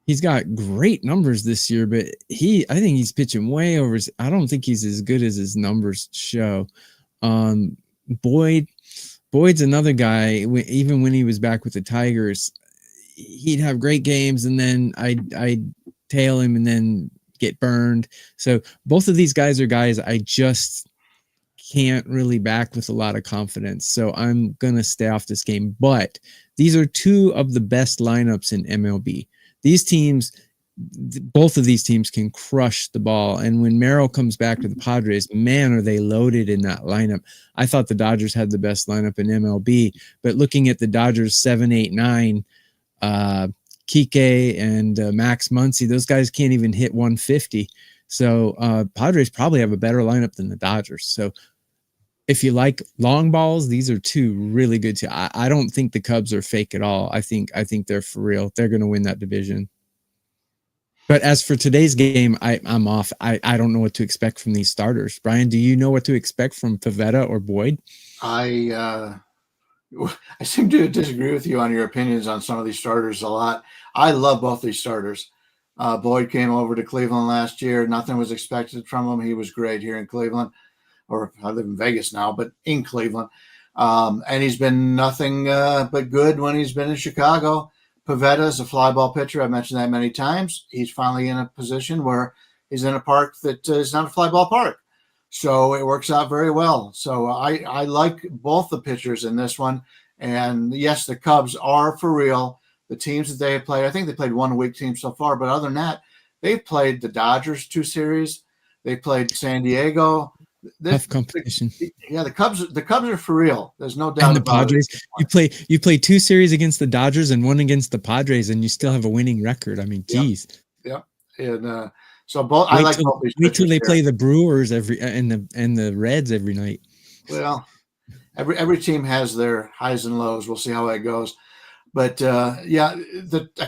he's got great numbers this year, but I think he's pitching way over. I don't think he's as good as his numbers show. Boyd's another guy. Even when he was back with the Tigers, he'd have great games, and then I'd tail him and then get burned. So both of these guys are guys I just can't really back with a lot of confidence. So I'm going to stay off this game. But these are two of the best lineups in MLB. These teams, both of these teams can crush the ball. And when Merrill comes back to the Padres, man, are they loaded in that lineup. I thought the Dodgers had the best lineup in MLB, but looking at the Dodgers 7, 8, 9, Kike and Max Muncy, those guys can't even hit 150. So Padres probably have a better lineup than the Dodgers. So if you like long balls, these are two really good teams. I don't think the Cubs are fake at all. I think they're for real. They're going to win that division. But as for today's game, I'm off. I don't know what to expect from these starters. Brian, do you know what to expect from Pivetta or Boyd? I seem to disagree with you on your opinions on some of these starters a lot. I love both these starters. Boyd came over to Cleveland last year. Nothing was expected from him. He was great here in Cleveland, or I live in Vegas now, but in Cleveland. And he's been nothing but good when he's been in Chicago. Pivetta is a fly ball pitcher. I've mentioned that many times. He's finally in a position where he's in a park that is not a fly ball park. So it works out very well. So I like both the pitchers in this one. And yes, the Cubs are for real. The teams that they have played, I think they played one weak team so far, but other than that, they've played the Dodgers 2 series. They played San Diego. Tough competition. The Cubs are for real. There's no doubt and the about Padres, it. You play 2 series against the Dodgers and 1 against the Padres, and you still have a winning record. I mean, geez. Yeah. And so both. I like both these. Wait till they play the Brewers and the Reds every night. Well, every team has their highs and lows. We'll see how that goes. But I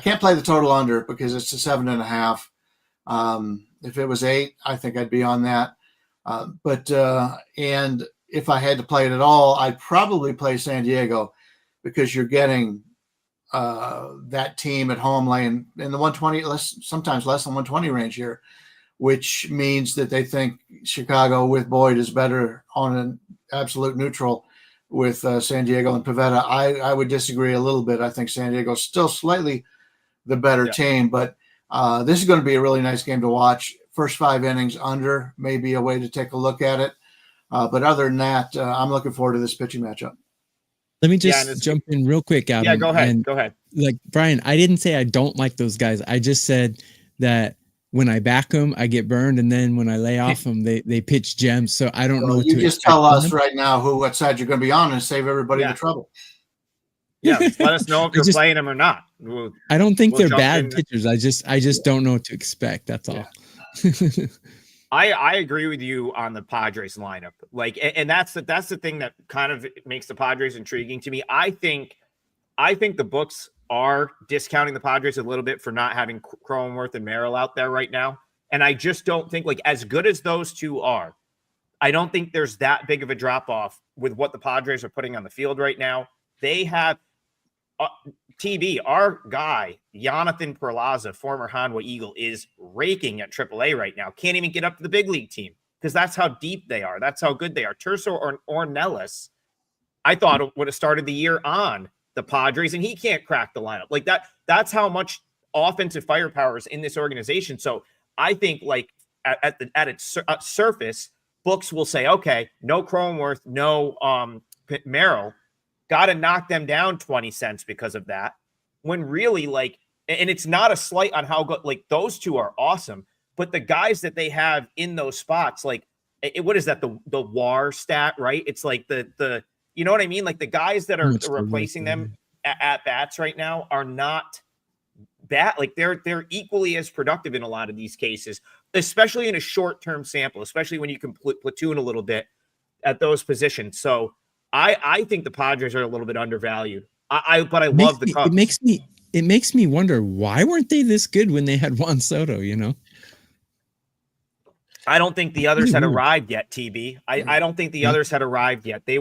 can't play the total under because it's a 7.5. If it was 8, I think I'd be on that. And if I had to play it at all, I'd probably play San Diego because you're getting that team at home laying in the 120, sometimes less than 120 range here, which means that they think Chicago with Boyd is better on an absolute neutral with San Diego and Pivetta. I would disagree a little bit. I think San Diego is still slightly the better team, but this is going to be a really nice game to watch. First 5 innings under may be a way to take a look at it. But other than that, I'm looking forward to this pitching matchup. Let me just jump in real quick, Adam. Yeah, go ahead. Like, Brian, I didn't say I don't like those guys. I just said that when I back them, I get burned, and then when I lay off them, they pitch gems. So I don't know what you to just tell us right now what side you're going to be on and save everybody the trouble. Yeah, let us know if you're playing them or not. I don't think they're bad pitchers. I just don't know what to expect. That's all. I agree with you on the Padres lineup. Like, and that's the thing that kind of makes the Padres intriguing to me. I think the books are discounting the Padres a little bit for not having Cronenworth and Merrill out there right now. And I just don't think, like, as good as those two are, I don't think there's that big of a drop off with what the Padres are putting on the field right now. They have TV, our guy, Jonathan Perlaza, former Hanwha Eagle, is raking at AAA right now. Can't even get up to the big league team because that's how deep they are. That's how good they are. Terso or Ornelas, I thought would have started the year on the Padres, and he can't crack the lineup. Like that. That's how much offensive firepower is in this organization. So I think, like, at its surface, books will say, okay, no Cronenworth, no Merrill. Got to knock them down 20 cents because of that. When really, like, and it's not a slight on how good, like, those two are awesome, but the guys that they have in those spots, like, what is that? The WAR stat, right? It's like the you know what I mean? Like, the guys that are replacing them at bats right now are not bad. Like, they're equally as productive in a lot of these cases, especially in a short-term sample, especially when you can platoon a little bit at those positions. So I think the Padres are a little bit undervalued. But I love the Cubs. It makes me wonder, why weren't they this good when they had Juan Soto, you know? I don't think the others had arrived yet, TB. I don't think the others had arrived yet. They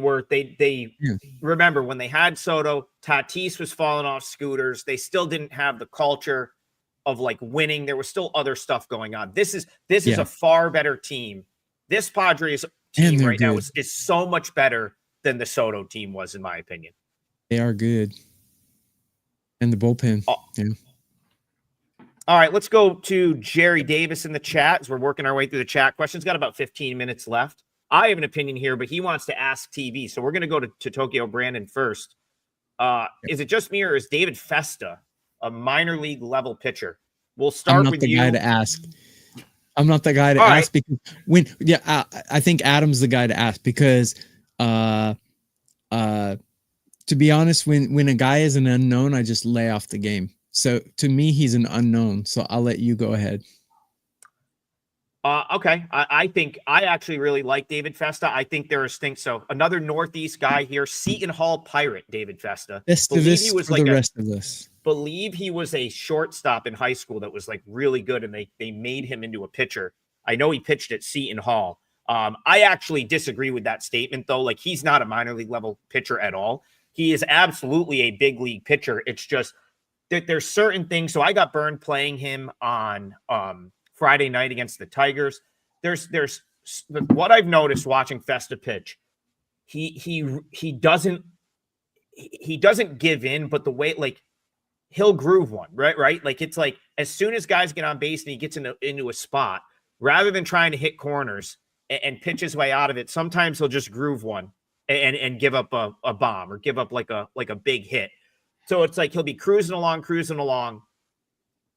remember when they had Soto, Tatis was falling off scooters. They still didn't have the culture of, like, winning. There was still other stuff going on. This is a far better team. This Padres team right now is so much better than the Soto team was, in my opinion. They are good. And the bullpen. Yeah. All right, let's go to Jerry Davis in the chat as we're working our way through the chat questions. Got about 15 minutes left. I have an opinion here, but he wants to ask TV. So we're going to go to Tokyo Brandon first. Is it just me, or is David Festa a minor league level pitcher? We'll start with you. I'm not the guy to ask. I'm not the guy to ask because I think Adam's the guy to ask because to be honest, when a guy is an unknown, I just lay off the game. So to me, he's an unknown. So I'll let you go ahead. Okay. I think I actually really like David Festa. I think there is things. So another Northeast guy here, Seton Hall Pirate, David Festa. Believe he was a shortstop in high school that was, like, really good, and they made him into a pitcher. I know he pitched at Seton Hall. I actually disagree with that statement, though. Like, he's not a minor league level pitcher at all. He is absolutely a big league pitcher. It's just there's certain things. So I got burned playing him on Friday night against the Tigers. There's what I've noticed watching Festa pitch. He doesn't give in, but the way, like, he'll groove one, right? Like, it's like as soon as guys get on base and he gets into a spot, rather than trying to hit corners and pitch his way out of it, sometimes he'll just groove one and give up a bomb or give up like a big hit. So it's like he'll be cruising along,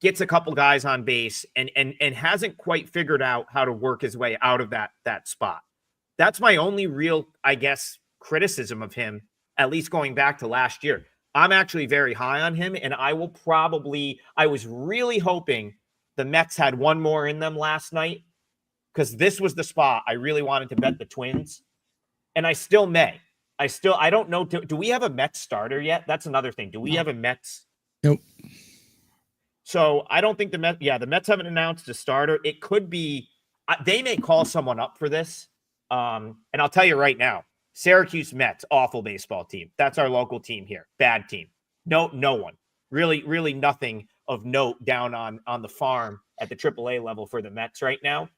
gets a couple guys on base and hasn't quite figured out how to work his way out of that spot. That's my only real, I guess, criticism of him, at least going back to last year. I'm actually very high on him, and I was really hoping the Mets had one more in them last night, because this was the spot I really wanted to bet the Twins, and I still may. I don't know. Do we have a Mets starter yet? That's another thing. Do we have a Mets? Nope. So I don't think the Mets haven't announced a starter. It could be, they may call someone up for this. And I'll tell you right now, Syracuse Mets, awful baseball team. That's our local team here. Bad team. No one. Really nothing of note down on the farm at the AAA level for the Mets right now.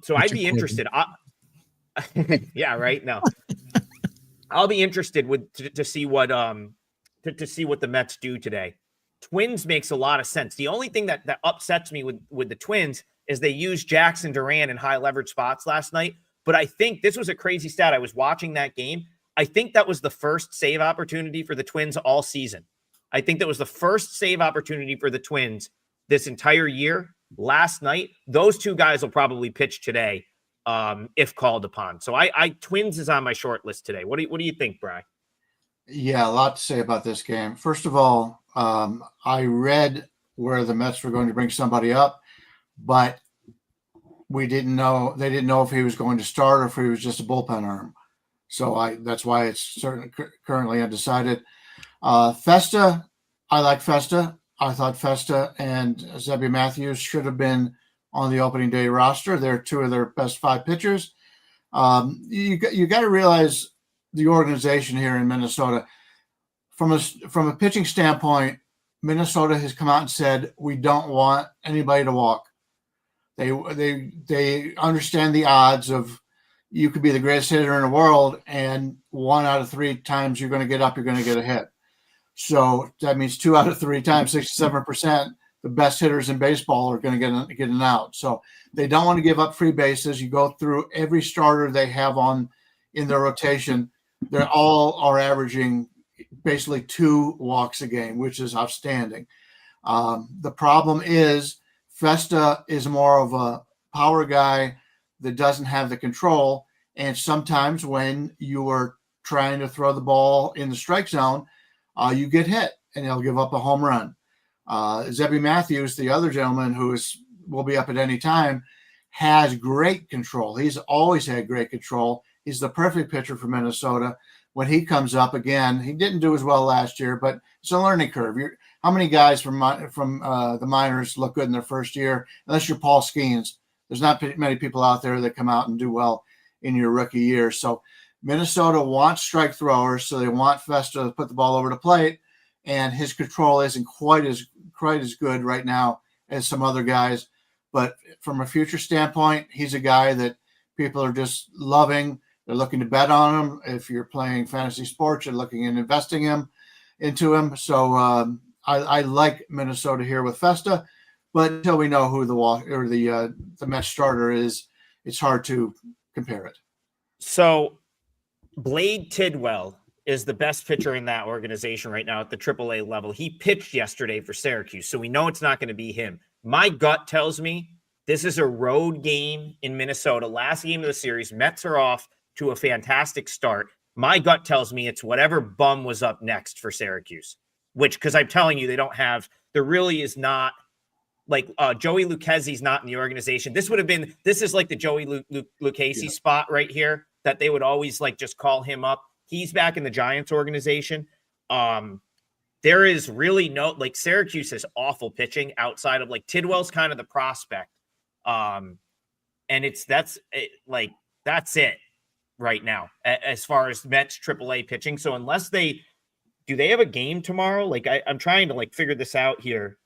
So I'd be interested. Yeah, right. No, I'll be interested to see what the Mets do today. Twins makes a lot of sense. The only thing that upsets me with the Twins is they used Jackson Duran in high leverage spots last night. But I think this was a crazy stat. I was watching that game. I think that was the first save opportunity for the Twins all season. I think that was the first save opportunity for the Twins this entire year. Last night, those two guys will probably pitch today if called upon. So I Twins is on my short list today. What do you think, Bryan? Yeah, a lot to say about this game. First of all, I read where the Mets were going to bring somebody up, but they didn't know if he was going to start or if he was just a bullpen arm. So that's why it's currently undecided. Festa, I like Festa. I thought Festa and Zebby Matthews should have been on the opening day roster. They're two of their best 5 pitchers. You got to realize the organization here in Minnesota, from a pitching standpoint, Minnesota has come out and said, we don't want anybody to walk. They understand the odds of, you could be the greatest hitter in the world, and 1 out of 3 times you're going to get up, you're going to get a hit. So that means 2 out of 3 times, 67%, the best hitters in baseball are going to get an out. So they don't want to give up free bases. You go through every starter they have in their rotation. They're all are averaging basically 2 walks a game, which is outstanding. The problem is Festa is more of a power guy that doesn't have the control. And sometimes when you are trying to throw the ball in the strike zone, you get hit and he'll give up a home run. Zebby Matthews, the other gentleman will be up at any time, has great control. He's always had great control. He's the perfect pitcher for Minnesota. When he comes up again, he didn't do as well last year, but it's a learning curve. How many guys from the minors look good in their first year? Unless you're Paul Skeens, there's not many people out there that come out and do well in your rookie year. So Minnesota wants strike throwers, so they want Festa to put the ball over the plate, and his control isn't quite as good right now as some other guys. But from a future standpoint, he's a guy that people are just loving. They're looking to bet on him. If you're playing fantasy sports, you're looking at investing into him. So I like Minnesota here with Festa, but until we know who the Mets starter is, it's hard to compare it. So Blade Tidwell is the best pitcher in that organization right now at the AAA level. He pitched yesterday for Syracuse, so we know it's not going to be him. My gut tells me this is a road game in Minnesota. Last game of the series, Mets are off to a fantastic start. My gut tells me it's whatever bum was up next for Syracuse, because I'm telling you, there really is not, like Joey Lucchesi's not in the organization. This is like the Joey Lucchesi spot right here that they would always like just call him up. He's back in the Giants organization. There is really no, Syracuse has awful pitching outside of Tidwell's kind of the prospect. And that's it right now as far as Mets AAA pitching. So unless they do they have a game tomorrow? Like I'm trying to like figure this out here.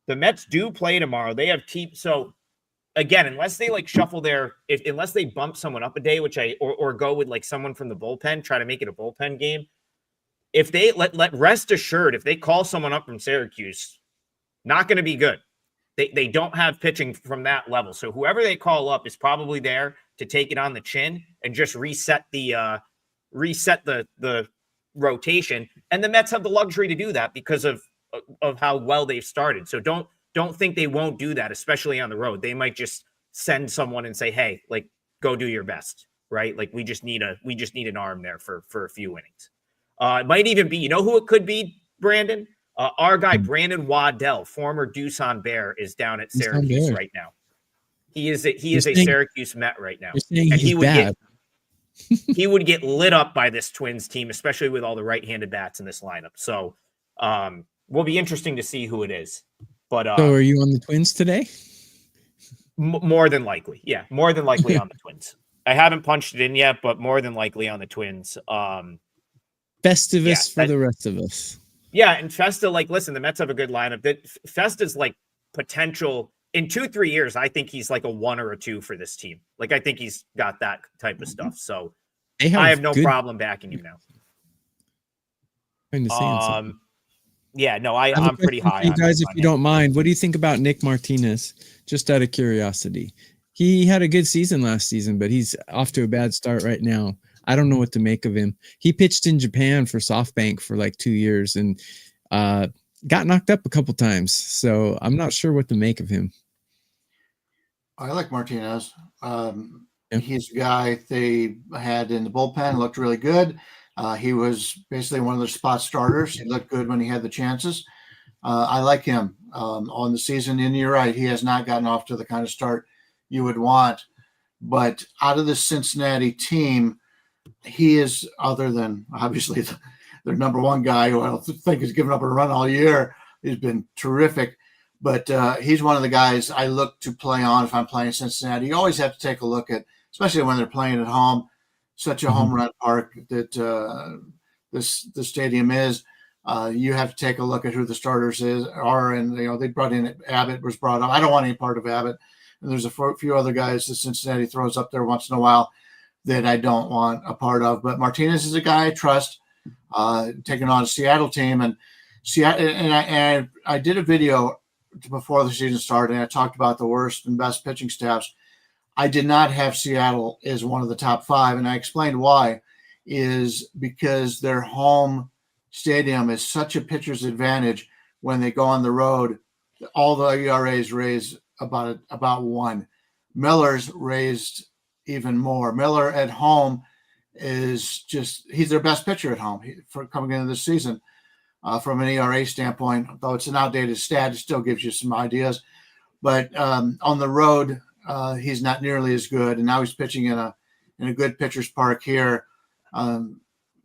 The Mets do play tomorrow. They have so again, unless they like shuffle unless they bump someone up a day, which or go with like someone from the bullpen, try to make it a bullpen game. If they let rest assured, if they call someone up from Syracuse, not going to be good. They don't have pitching from that level. So whoever they call up is probably there to take it on the chin and just reset the rotation. And the Mets have the luxury to do that because of how well they've started. So don't think they won't do that, especially on the road. They might just send someone and say, hey, like, go do your best, right? Like we just need an arm there for a few innings. It might even be, you know who it could be, Brandon? Our guy, Brandon Waddell, former Doosan Bear, is down at Syracuse right now. He is a Syracuse Met right now. And he would get lit up by this Twins team, especially with all the right-handed bats in this lineup. So will be interesting to see who it is. But so are you on the Twins today? More than likely. Yeah, more than likely on the Twins. I haven't punched it in yet, but more than likely on the Twins. Festivus for the rest of us. Yeah, and Festa, like, listen, the Mets have a good lineup. Festa's like potential in 2-3 years. I think he's like a 1 or a 2 for this team. Like, I think he's got that type of stuff. So I have no problem backing him now. Yeah, no, I'm pretty high. You guys, if you don't mind, what do you think about Nick Martinez? Just out of curiosity, he had a good season last season, but he's off to a bad start right now. I don't know what to make of him. He pitched in Japan for SoftBank for like 2 years and got knocked up a couple times. So I'm not sure what to make of him. I like Martinez. He's a guy they had in the bullpen, looked really good. He was basically one of their spot starters. He looked good when he had the chances. I like him on the season. And you're right, he has not gotten off to the kind of start you would want. But out of the Cincinnati team, he is, other than obviously their number one guy, who I don't think has given up a run all year. He's been terrific. But he's one of the guys I look to play on if I'm playing Cincinnati. You always have to take a look at, especially when they're playing at home, such a home run park that the stadium is. You have to take a look at who the starters are. And, they brought in Abbott was brought up. I don't want any part of Abbott. And there's a few other guys that Cincinnati throws up there once in a while that I don't want a part of. But Martinez is a guy I trust, taking on a Seattle team. And I did a video before the season started, and I talked about the worst and best pitching staffs. I did not have Seattle as one of the top 5, and I explained why. Is because their home stadium is such a pitcher's advantage when they go on the road. All the ERAs raise about 1. Miller's raised even more. Miller at home is he's their best pitcher at home for coming into this season. From an ERA standpoint, though it's an outdated stat, it still gives you some ideas. But on the road, he's not nearly as good. And now he's pitching in a good pitcher's park here. When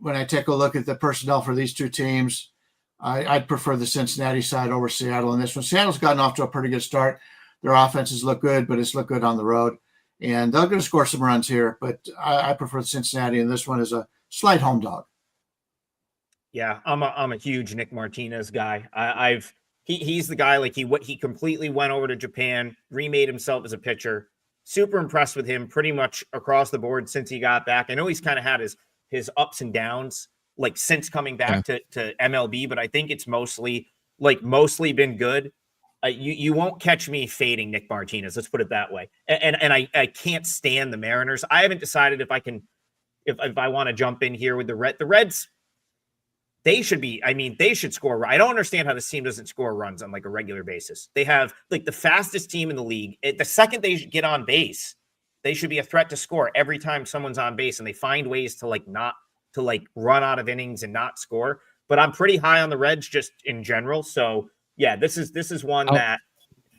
I take a look at the personnel for these two teams, I'd prefer the Cincinnati side over Seattle in this one. Seattle's gotten off to a pretty good start. Their offenses look good, but it's looked good on the road. And they're going to score some runs here, but I prefer Cincinnati, and this one is a slight home dog. Yeah, I'm a huge Nick Martinez guy. He's the guy, like he completely went over to Japan, remade himself as a pitcher. Super impressed with him pretty much across the board since he got back. I know he's kind of had his ups and downs like since coming back to MLB, but I think it's mostly been good. You won't catch me fading Nick Martinez. Let's put it that way. And I can't stand the Mariners. I haven't decided if I want to jump in here with the Reds. They should score. I don't understand how this team doesn't score runs on like a regular basis. They have like the fastest team in the league. The second they get on base, they should be a threat to score every time someone's on base, and they find ways to not run out of innings and not score. But I'm pretty high on the Reds just in general. So yeah, this is one that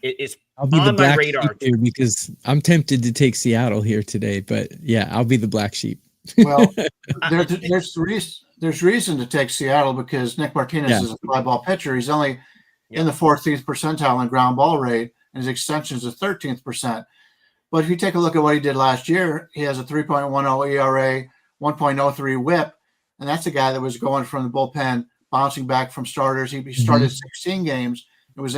is I'll be on the my black radar sheep here because I'm tempted to take Seattle here today. But yeah, I'll be the black sheep. Well, there's reason to take Seattle because Nick Martinez is a fly ball pitcher. He's only in the 14th percentile in ground ball rate, and his extension is a 13th percent. But if you take a look at what he did last year, he has a 3.10 ERA, 1.03 WHIP, and that's a guy that was going from the bullpen, bouncing back from starters. He started 16 games. It was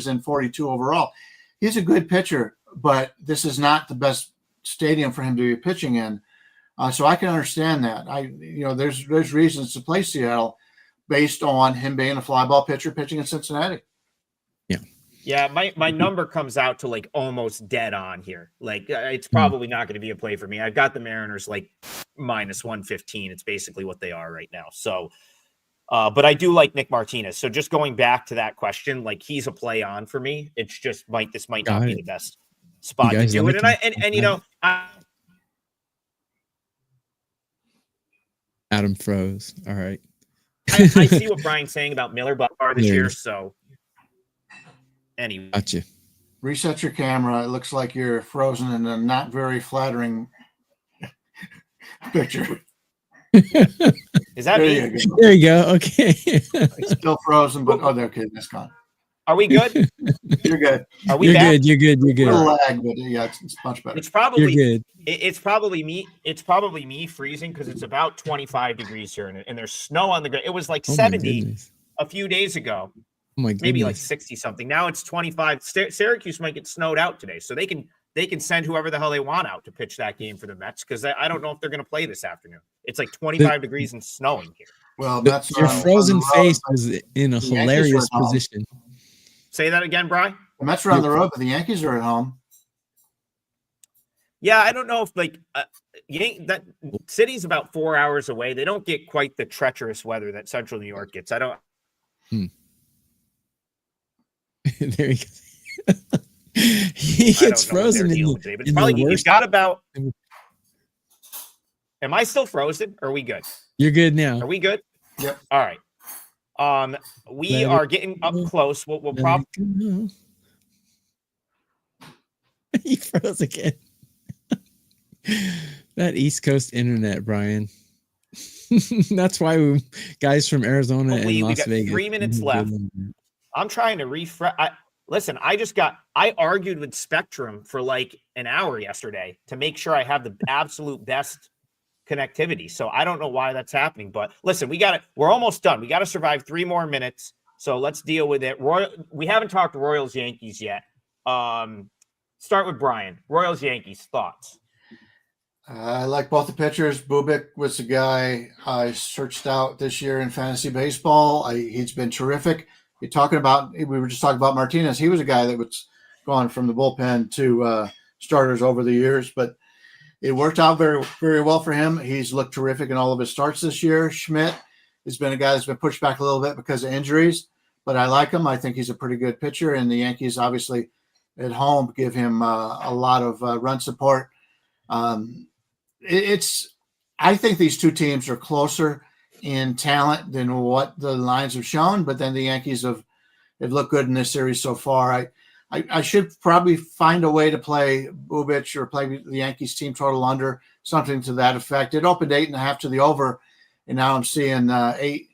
in 42 overall. He's a good pitcher, but this is not the best stadium for him to be pitching in. So I can understand that. There's reasons to play Seattle based on him being a fly ball pitcher pitching in Cincinnati. Yeah, my number comes out to like almost dead on here. Like it's probably not going to be a play for me. I've got the Mariners like minus 115. It's basically what they are right now. So, but I do like Nick Martinez. So just going back to that question, like he's a play on for me. It's just this might not be the best spot to do it. And Adam froze. All right. I see what Brian's saying about Miller Buckfar this year. So. Anyway. Gotcha. Reset your camera. It looks like you're frozen in a not very flattering picture. Is that me? There you go. Okay. It's still frozen, but okay, that's gone. Are we good? You're good. Are we You're back? good. You're good. You're good. A little lag, but yeah, it's much better. It's probably You're good. It's probably me. It's probably me freezing because it's about 25 degrees here, and there's snow on the ground. It was like 70 a few days ago. Oh my goodness. Maybe like 60 something. Now it's 25. Syracuse might get snowed out today, so they can send whoever the hell they want out to pitch that game for the Mets because I don't know if they're going to play this afternoon. It's like 25 degrees and snowing here. Well, that's your frozen face was in a hilarious position. Say that again, Bryan. The Mets are on the road, but the Yankees are at home. Yeah, I don't know if that city's about 4 hours away. They don't get quite the treacherous weather that Central New York gets. I don't. There he goes. He gets frozen today, but it's probably he's got about. Am I still frozen? Or are we good? You're good now. Are we good? Yep. All right. We are getting up close. We'll probably. He froze again. That East Coast internet, Brian. That's why guys from Arizona and Las got Vegas. 3 minutes left. I'm trying to refresh. I argued with Spectrum for like an hour yesterday to make sure I have the absolute best connectivity. So I don't know why that's happening, but listen, we're almost done. We got to survive 3 more minutes. So let's deal with it. We haven't talked Royals Yankees yet. Start with Bryan. Royals Yankees thoughts. I like both the pitchers. Bubic was the guy I searched out this year in fantasy baseball. He's been terrific. We were just talking about Martinez. He was a guy that was gone from the bullpen to starters over the years, but it worked out very, very well for him. He's looked terrific in all of his starts this year. Schmidt has been a guy that's been pushed back a little bit because of injuries, but I like him. I think he's a pretty good pitcher, and the Yankees obviously at home give him a lot of run support. I think these two teams are closer in talent than what the lines have shown, but then the Yankees have looked good in this series so far. I should probably find a way to play Bubic or play the Yankees team total under, something to that effect. It opened 8.5 to the over, and now I'm seeing eight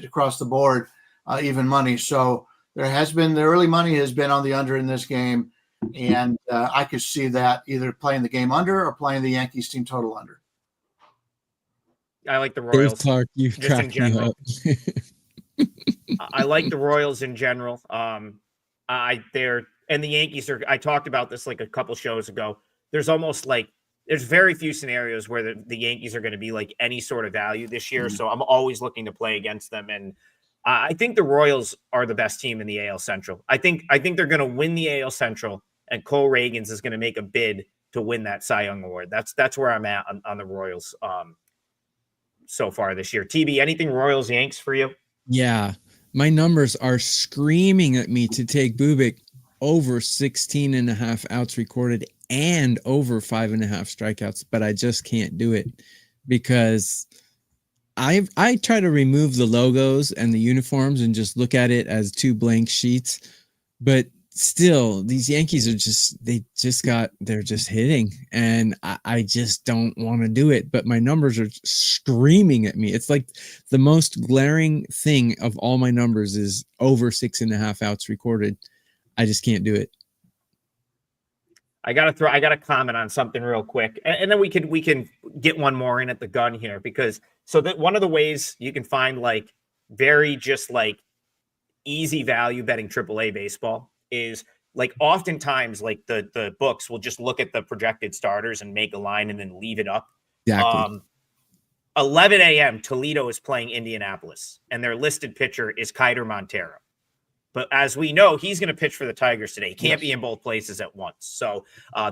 across the board, even money. So the early money has been on the under in this game. And I could see that either playing the game under or playing the Yankees team total under. I like the Royals. Dave Clark, you cracked me up. I like the Royals in general. And the Yankees are. I talked about this like a couple shows ago. There's very few scenarios where the Yankees are going to be like any sort of value this year. Mm-hmm. So I'm always looking to play against them. And I think the Royals are the best team in the AL Central. I think they're going to win the AL Central. And Cole Reagans is going to make a bid to win that Cy Young Award. That's where I'm at on the Royals so far this year. TB, anything Royals Yanks for you? Yeah, my numbers are screaming at me to take Bubic over 16.5 outs recorded and over 5.5 strikeouts, but I just can't do it because I try to remove the logos and the uniforms and just look at it as 2 blank sheets, but still, these Yankees they're just hitting, and I just don't want to do it. But my numbers are screaming at me. It's like the most glaring thing of all my numbers is over 6.5 outs recorded. I just can't do it. I gotta comment on something real quick, and then we can get one more in at the gun here, because so that one of the ways you can find like very just like easy value betting AAA baseball is like oftentimes like the books will just look at the projected starters and make a line and then leave it up. Exactly. 11 a.m. Toledo is playing Indianapolis, and their listed pitcher is Kiter Montero. But as we know, he's going to pitch for the Tigers today. He can't be in both places at once. So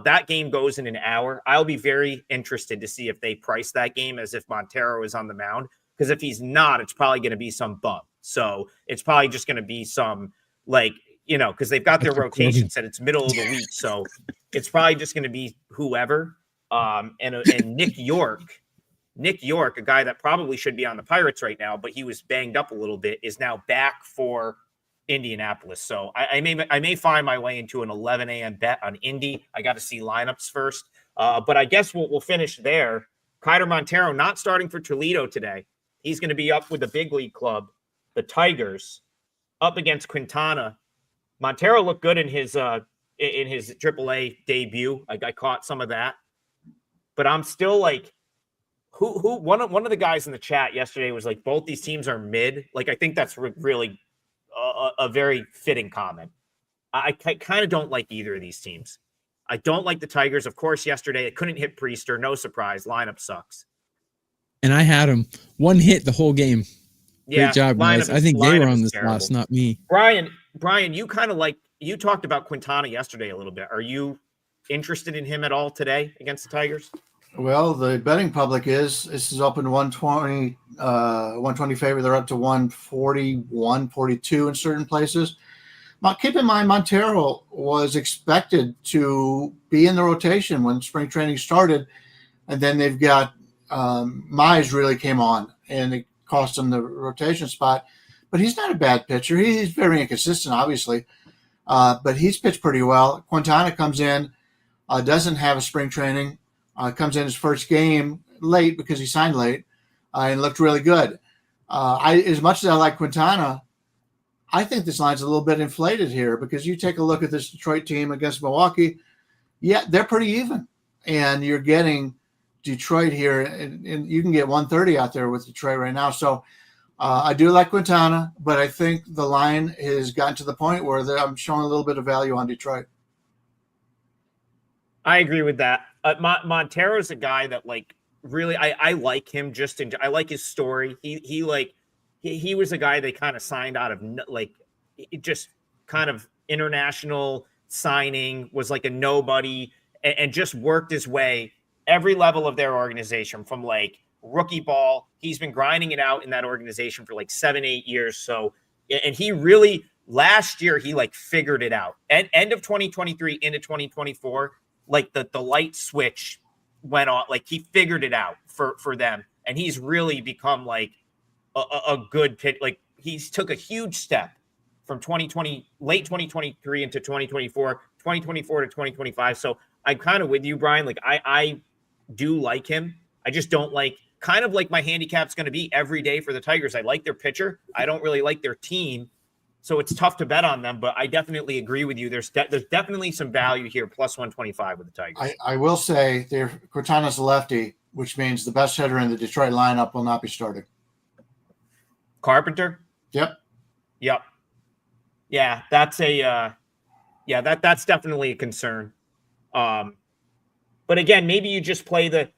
that game goes in an hour. I'll be very interested to see if they price that game as if Montero is on the mound. Because if he's not, it's probably going to be some bum. So it's probably just going to be some, like, you know, because they've got their rotation set. It's middle of the week. So it's probably just going to be whoever. And Nick York, a guy that probably should be on the Pirates right now, but he was banged up a little bit, is now back for Indianapolis. So I may find my way into an 11 a.m. bet on Indy. I got to see lineups first. But I guess we'll finish there. Kiter Montero not starting for Toledo today. He's going to be up with the big league club, the Tigers, up against Quintana. Montero looked good in his AAA debut. I caught some of that. But I'm still like, who one of the guys in the chat yesterday was like, both these teams are mid. Like, I think that's really a very fitting comment. I kind of don't like either of these teams. I don't like the Tigers. Of course, yesterday it couldn't hit Priester. No surprise. Lineup sucks. And I had him. One hit the whole game. Yeah, great job, guys. I think they were on the terrible. sauce, not me. Bryan, you kind of like, you talked about Quintana yesterday a little bit. Are you interested in him at all today against the Tigers? Well, the betting public this is open to 120 favor. They're up to 140, 142 in certain places. Now, keep in mind, Montero was expected to be in the rotation when spring training started, and then they've got Mize really came on, and it cost him the rotation spot. But he's not a bad pitcher. He's very inconsistent, obviously, but he's pitched pretty well. Quintana comes in, doesn't have a spring training. Comes in his first game late because he signed late and looked really good. As much as I like Quintana, I think this line's a little bit inflated here because you take a look at this Detroit team against Milwaukee. Yeah, they're pretty even. And you're getting Detroit here, and you can get 130 out there with Detroit right now. So I do like Quintana, but I think the line has gotten to the point where I'm showing a little bit of value on Detroit. I agree with that. Montero's a guy that like really I like him I like his story. He was a guy they kind of signed out of like just kind of international signing, was like a nobody and just worked his way every level of their organization from like rookie ball. He's been grinding it out in that organization for like 7-8 years. So, and he really last year he like figured it out. End of 2023 into 2024. Like the light switch went on, like he figured it out for them. And he's really become like a good pitch. Like he's took a huge step from late 2023 into 2024 to 2025. So I'm kind of with you, Bryan. Like I do like him. I just don't like, kind of like my handicap's going to be every day for the Tigers. I like their pitcher. I don't really like their team. So it's tough to bet on them, but I definitely agree with you. There's definitely some value here, plus 125 with the Tigers. I will say Quintana's a lefty, which means the best hitter in the Detroit lineup will not be starting. Carpenter? Yep. Yeah, that's that's definitely a concern. But again, maybe you just play the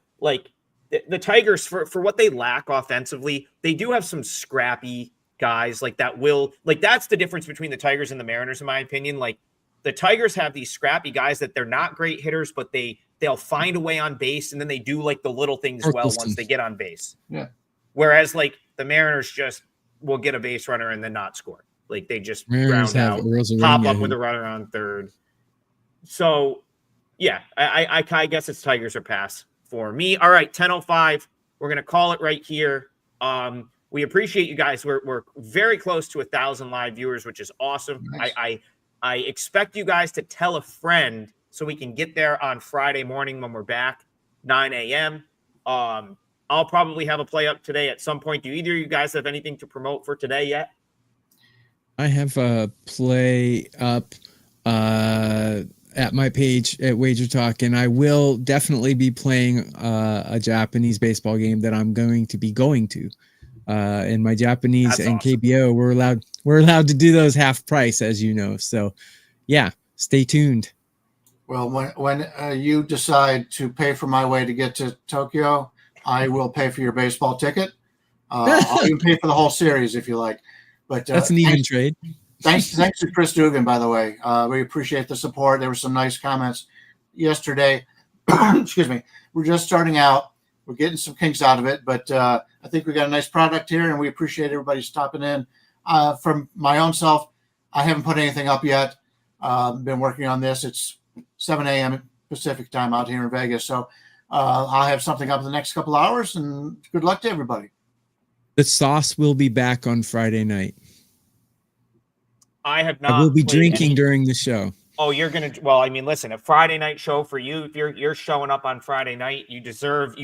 Tigers for what they lack offensively. They do have some scrappy guys like that that's the difference between the Tigers and the Mariners, in my opinion. Like the Tigers have these scrappy guys that they're not great hitters, but they'll find a way on base, and then they do like the little things well once they get on base. Yeah. Whereas like the Mariners just will get a base runner and then not score. Like they just ground out, pop up with a runner on third. So yeah, I guess it's Tigers or pass for me. All right, 10:05. We're gonna call it right here. We appreciate you guys. We're very close to 1,000 live viewers, which is awesome. Nice. I expect you guys to tell a friend so we can get there on Friday morning when we're back, 9 a.m. I'll probably have a play up today at some point. Do either of you guys have anything to promote for today yet? I have a play up at my page at WagerTalk, and I will definitely be playing a Japanese baseball game that I'm going to be going to. And my Japanese That's and awesome. KBO, we're allowed to do those half price, as you know. So, yeah, stay tuned. Well, when you decide to pay for my way to get to Tokyo, I will pay for your baseball ticket. I'll even pay for the whole series if you like. But That's an even trade. Thanks to Chris Dugan, by the way. We appreciate the support. There were some nice comments yesterday. Excuse me. We're just starting out. We're getting some kinks out of it, but I think we got a nice product here, and we appreciate everybody stopping in. From my own self, I haven't put anything up yet. Been working on this. It's 7 a.m. Pacific time out here in Vegas, so I'll have something up in the next couple hours, and good luck to everybody. The sauce will be back on Friday night. I have not. I will be drinking during the show. Oh, you're gonna. Well, I mean, listen, a Friday night show for you. If you're showing up on Friday night, you deserve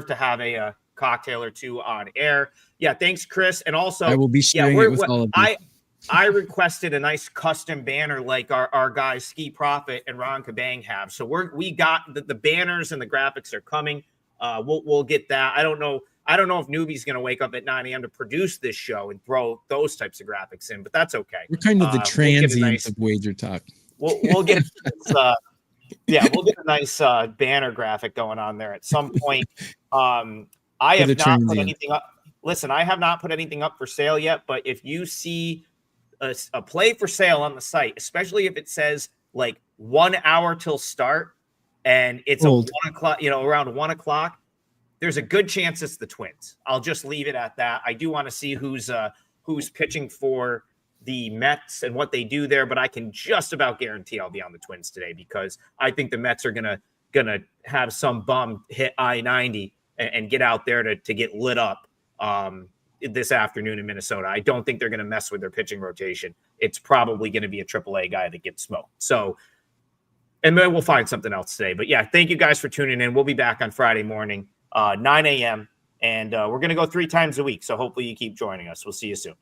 to have a cocktail or two on air. Yeah, thanks, Chris, and also I will be sharing it with all of you. I requested a nice custom banner like our guys Ski Profit and Ron Kabang have. So we got the banners and the graphics are coming. We'll get that. I don't know if Newbie's going to wake up at 9 a.m. to produce this show and throw those types of graphics in, but that's okay. We're kind of the transients of WagerTalk. We'll get we'll get a nice banner graphic going on there at some point. I have not put anything up. Listen, I have not put anything up for sale yet, but if you see a play for sale on the site, especially if it says like 1 hour till start and it's Old. 1 o'clock, around 1 o'clock, there's a good chance it's the Twins. I'll just leave it at that. I do want to see who's pitching for the Mets and what they do there, but I can just about guarantee I'll be on the Twins today because I think the Mets are gonna have some bum hit I-90 and get out there to get lit up this afternoon in Minnesota. I don't think they're going to mess with their pitching rotation. It's probably going to be a AAA guy that gets smoked. So, and then we'll find something else today. But yeah, thank you guys for tuning in. We'll be back on Friday morning, 9 a.m. And we're going to go 3 times a week. So hopefully you keep joining us. We'll see you soon.